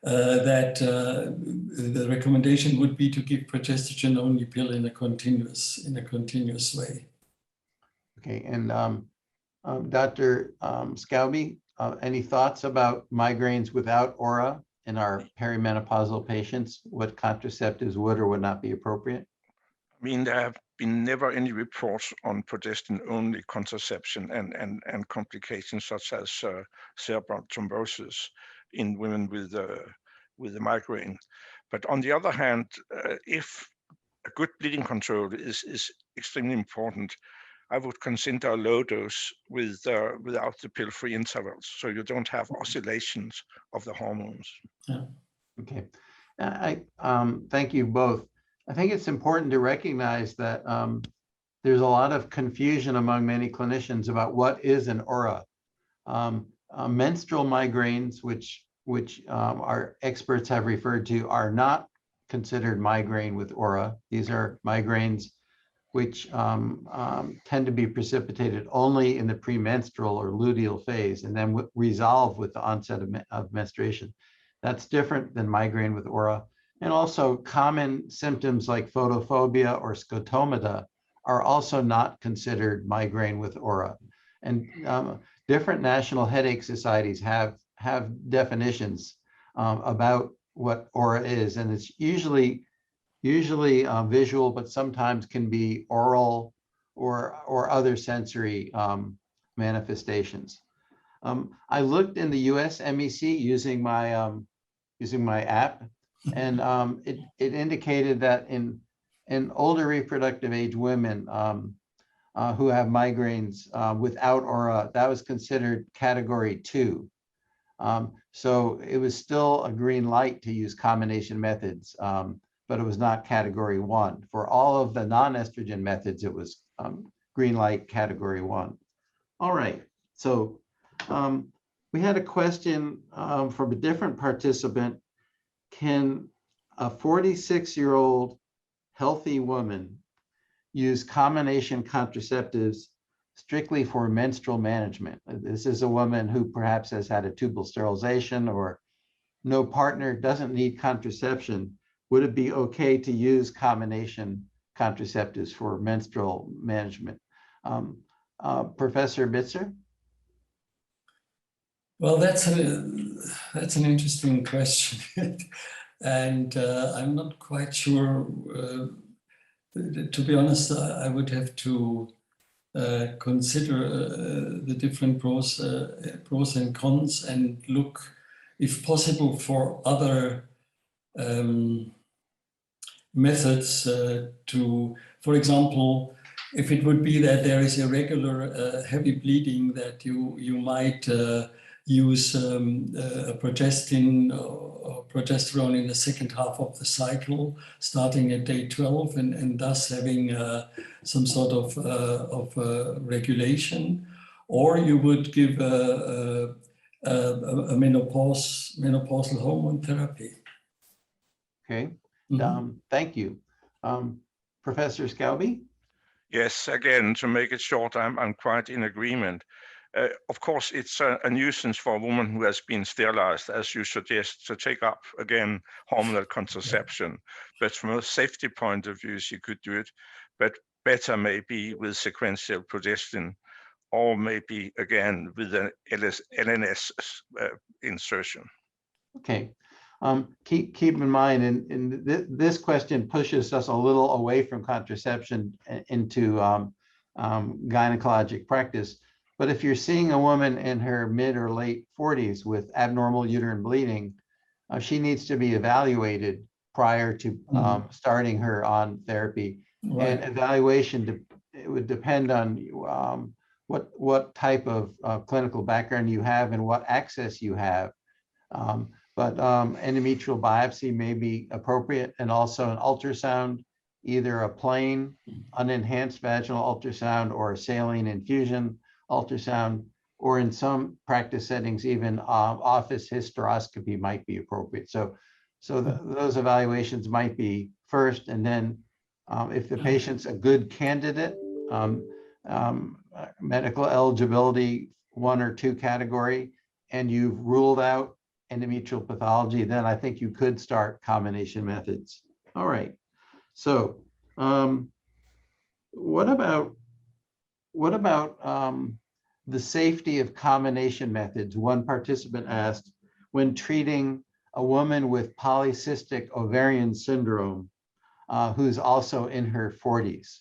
that the recommendation would be to give progestogen only pill in a continuous way.
Okay, and Dr. Skouby, any thoughts about migraines without aura in our perimenopausal patients? What contraceptives would or would not be appropriate?
I mean, there have been never any reports on progestin-only contraception and complications such as cerebral thrombosis in women with a migraine. But on the other hand, if a good bleeding control is extremely important, I would consider a low dose without the pill-free intervals, so you don't have oscillations of the hormones.
Yeah.
Okay, I thank you both. I think it's important to recognize that there's a lot of confusion among many clinicians about what is an aura. Menstrual migraines, which our experts have referred to, are not considered migraine with aura. These are migraines which tend to be precipitated only in the premenstrual or luteal phase and then resolve with the onset of menstruation. That's different than migraine with aura. And also common symptoms like photophobia or scotomata are also not considered migraine with aura. And different national headache societies have definitions about what aura is, and it's usually visual, but sometimes can be oral or other sensory manifestations. I looked in the US MEC using my app, and it indicated that in older reproductive age women who have migraines without aura, that was considered category 2. So it was still a green light to use combination methods, but it was not category 1. For all of the non-estrogen methods, it was green light category 1. All right, so we had a question from a different participant. Can a 46-year-old healthy woman use combination contraceptives strictly for menstrual management? This is a woman who perhaps has had a tubal sterilization or no partner, doesn't need contraception. Would it be okay to use combination contraceptives for menstrual management? Professor Bitzer?
Well, that's an interesting question. And I'm not quite sure. To be honest, I would have to consider the different pros and cons and look, if possible, for other methods to, for example, if it would be that there is irregular heavy bleeding, that you might use a progesterone in the second half of the cycle, starting at day 12, and thus having some sort of regulation. Or you would give a menopausal hormone therapy.
Okay, thank you. Professor Skouby?
Yes, again, to make it short, I'm quite in agreement. Of course, it's a nuisance for a woman who has been sterilized, as you suggest, to take up, again, hormonal contraception. But from a safety point of view, you could do it, but better maybe with sequential progestin, or maybe, again, with an LNS insertion. Okay.
Keep in mind, and this question pushes us a little away from contraception into gynecologic practice. But if you're seeing a woman in her mid or late 40s with abnormal uterine bleeding, she needs to be evaluated prior to starting her on therapy. Right. And evaluation, it would depend on what type of clinical background you have and what access you have. But endometrial biopsy may be appropriate, and also an ultrasound, either a plain unenhanced vaginal ultrasound or a saline infusion ultrasound, or in some practice settings, even office hysteroscopy might be appropriate. So those evaluations might be first, and then if the patient's a good candidate, medical eligibility 1 or 2 category, and you've ruled out endometrial pathology, then I think you could start combination methods. All right. So what about the safety of combination methods. One participant asked, when treating a woman with polycystic ovarian syndrome, who's also in her 40s,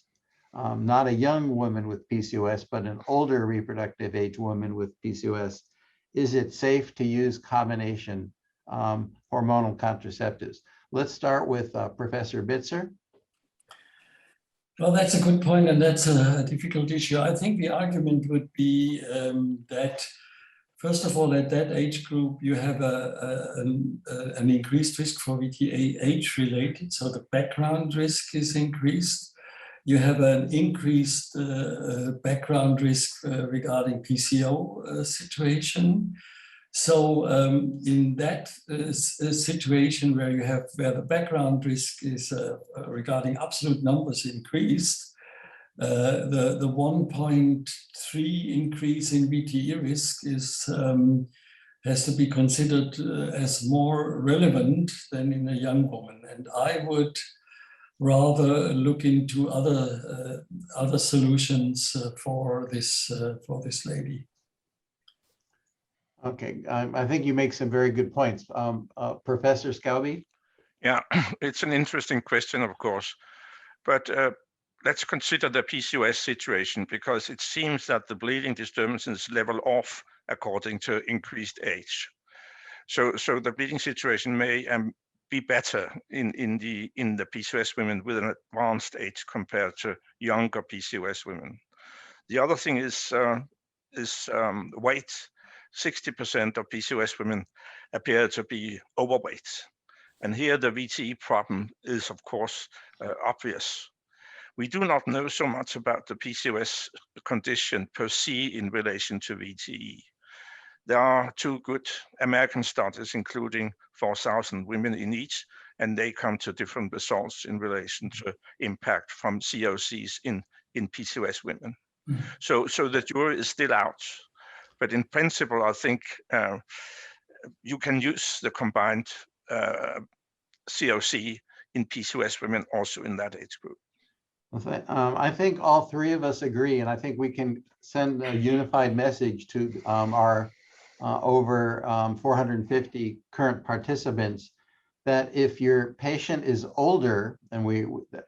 not a young woman with PCOS, but an older reproductive age woman with PCOS, is it safe to use combination hormonal contraceptives? Let's start with Professor Bitzer.
Well, that's a good point, and that's a difficult issue. I think the argument would be that, first of all, at that age group, you have an increased risk for VTA age-related, so the background risk is increased. You have an increased background risk regarding PCO situation. So in that situation where the background risk is regarding absolute numbers increased, the 1.3 increase in VTE risk has to be considered as more relevant than in a young woman. And I would rather look into other solutions for this lady.
Okay, I think you make some very good points. Professor Skouby?
Yeah, it's an interesting question, of course, but let's consider the PCOS situation, because it seems that the bleeding disturbances level off according to increased age. So the bleeding situation may be better in the PCOS women with an advanced age compared to younger PCOS women. The other thing is weight. 60% of PCOS women appear to be overweight. And here the VTE problem is, of course, obvious. We do not know so much about the PCOS condition per se in relation to VTE. There are 2 good American studies, including 4,000 women in each, and they come to different results in relation to impact from COCs in PCOS women. So the jury is still out. But in principle, I think you can use the combined COC in PCOS women also in that age group.
I think all 3 of us agree, and I think we can send a unified message to our over 450 current participants that if your patient is older, and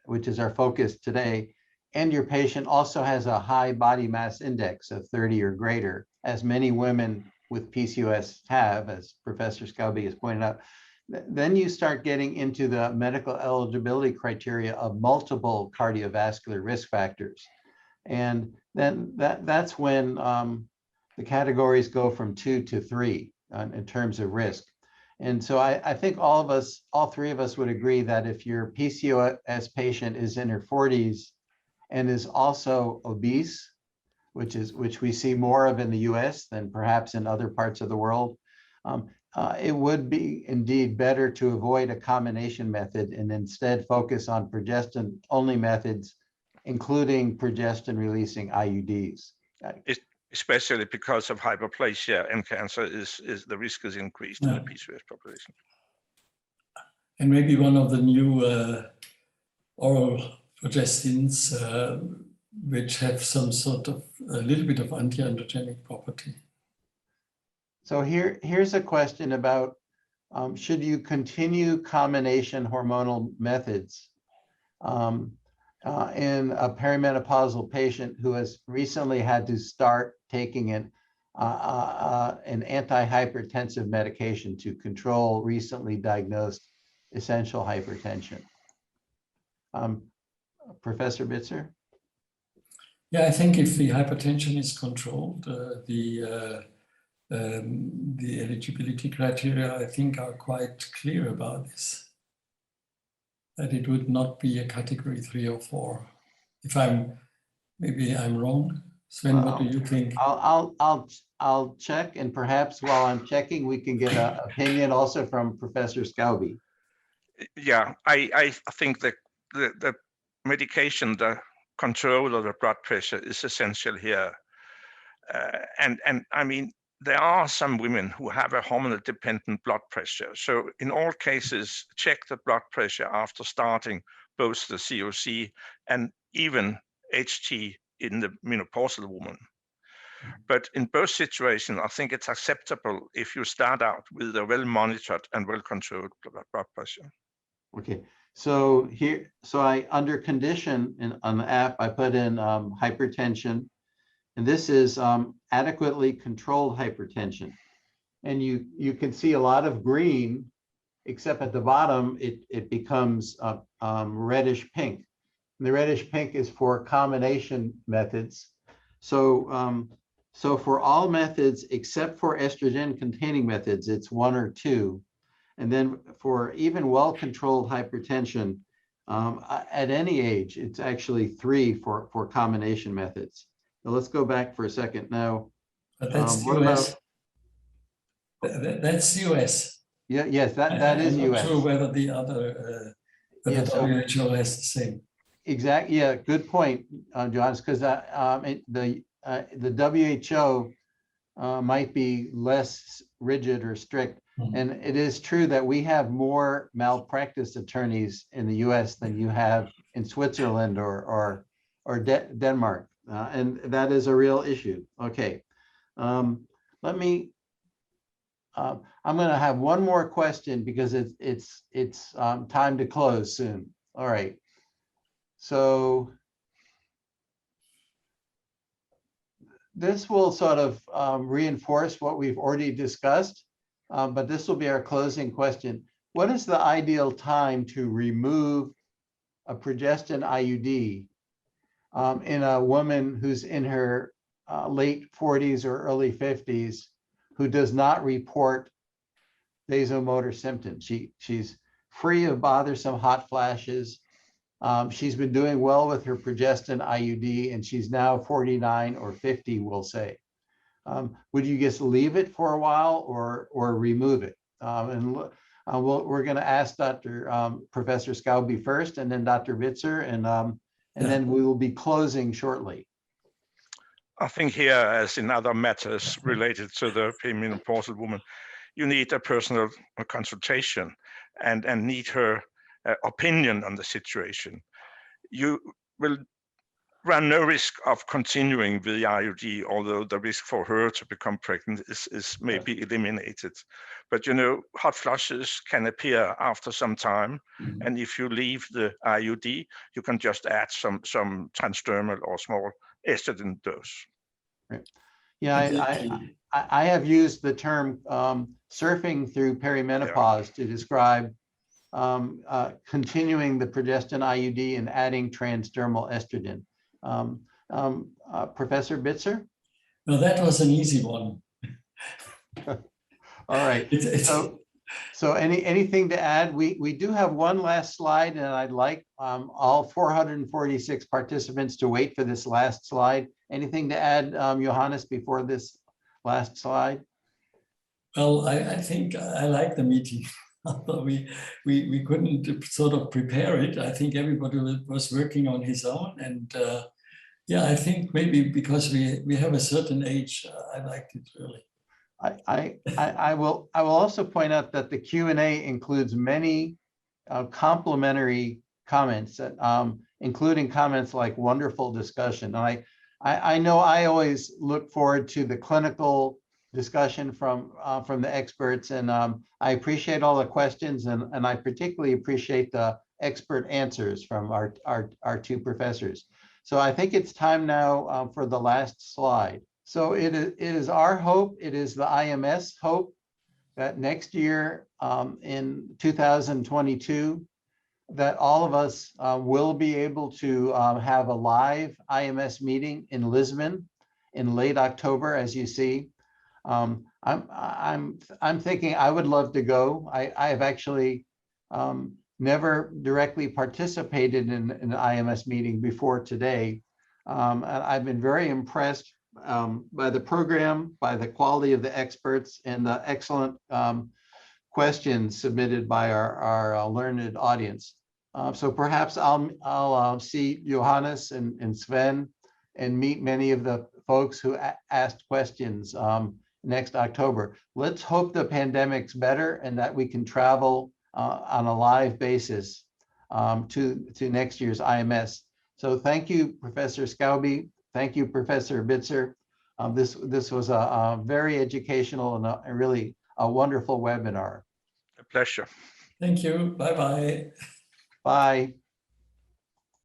which is our focus today, and your patient also has a high body mass index of 30 or greater, as many women with PCOS have, as Professor Skouby has pointed out, then you start getting into the medical eligibility criteria of multiple cardiovascular risk factors. And then that's when the categories go from 2 to 3 in terms of risk. And so I think all 3 of us would agree that if your PCOS patient is in her 40s and is also obese, which we see more of in the US than perhaps in other parts of the world, it would be indeed better to avoid a combination method and instead focus on progestin-only methods, including progestin-releasing IUDs.
Especially because of hyperplasia and cancer, the risk is increased in the PCOS population.
And maybe one of the new oral progestins, which have some sort of a little bit of anti-androgenic property.
So here's a question about should you continue combination hormonal methods in a perimenopausal patient who has recently had to start taking an antihypertensive medication to control recently diagnosed essential hypertension? Professor Bitzer?
Yeah, I think if the hypertension is controlled, the eligibility criteria, I think, are quite clear about this. That it would not be a category 3 or 4. Maybe I'm wrong. Sven, what do you think?
I'll check, and perhaps while I'm checking, we can get an opinion also from Professor Skouby.
Yeah, I think that the medication, the control of the blood pressure is essential here. And I mean, there are some women who have a hormonal-dependent blood pressure. So in all cases, check the blood pressure after starting both the COC and even HT in the menopausal woman. But in both situations, I think it's acceptable if you start out with a well-monitored and well-controlled blood pressure.
Okay, so here, under condition on the app, I put in hypertension, and this is adequately controlled hypertension. And you can see a lot of green, except at the bottom, it becomes reddish pink. And the reddish pink is for combination methods. So, so for all methods except for estrogen containing methods, it's 1 or 2. And then for even well-controlled hypertension, at any age, it's actually 3 for combination methods. Now let's go back for a second. Now,
But that's
what
US.
about?
That's US.
Yeah, yes, that is
I'm not
US.
sure whether the other,
Yeah, so-
WHO has the same.
Exactly. Yeah, good point, Johannes, because the WHO might be less rigid or strict.
Mhm.
And it is true that we have more malpractice attorneys in the US than you have in Switzerland or Denmark. And that is a real issue. Okay. Let me, I'm going to have one more question because it's time to close soon. All right. So this will sort of reinforce what we've already discussed, but this will be our closing question. What is the ideal time to remove a progestin IUD in a woman who's in her late 40s or early 50s who does not report vasomotor symptoms? She's free of bothersome hot flashes. She's been doing well with her progestin IUD, and she's now 49 or 50, we'll say. Would you just leave it for a while or remove it? We're going to ask Professor Skouby first, and then Dr. Bitzer, and then we will be closing shortly.
I think here, as in other matters related to the perimenopausal woman, you need a personal consultation and need her opinion on the situation. You will run no risk of continuing with the IUD, although the risk for her to become pregnant is maybe eliminated. But you know, hot flushes can appear after some time, and if you leave the IUD, you can just add some transdermal or small estrogen dose.
Right. Yeah,
Exactly.
I have used the term surfing through perimenopause to describe continuing the progestin IUD and adding transdermal estrogen. Professor Bitzer?
No, that was an easy one.
All right. So anything to add? We do have one last slide, and I'd like all 446 participants to wait for this last slide. Anything to add, Johannes, before this last slide?
Well, I think I like the meeting. Although we couldn't sort of prepare it. I think everybody was working on his own, and yeah, I think maybe because we have a certain age, I liked it really.
I will also point out that the Q&A includes many complimentary comments, that, including comments like wonderful discussion. And I know I always look forward to the clinical discussion from the experts, and I appreciate all the questions, and I particularly appreciate the expert answers from our two professors. So I think it's time now for the last slide. So it is our hope, it is the IMS hope, that next year in 2022, that all of us will be able to have a live IMS meeting in Lisbon in late October, as you see. I'm thinking I would love to go. I have actually never directly participated in an IMS meeting before today. And I've been very impressed by the program, by the quality of the experts, and the excellent questions submitted by our learned audience. So perhaps I'll see Johannes and Sven and meet many of the folks who asked questions next October. Let's hope the pandemic's better and that we can travel on a live basis to next year's IMS. So thank you, Professor Skouby. Thank you, Professor Bitzer. This was a very educational and a really a wonderful webinar.
A pleasure.
Thank you. Bye-bye.
Bye.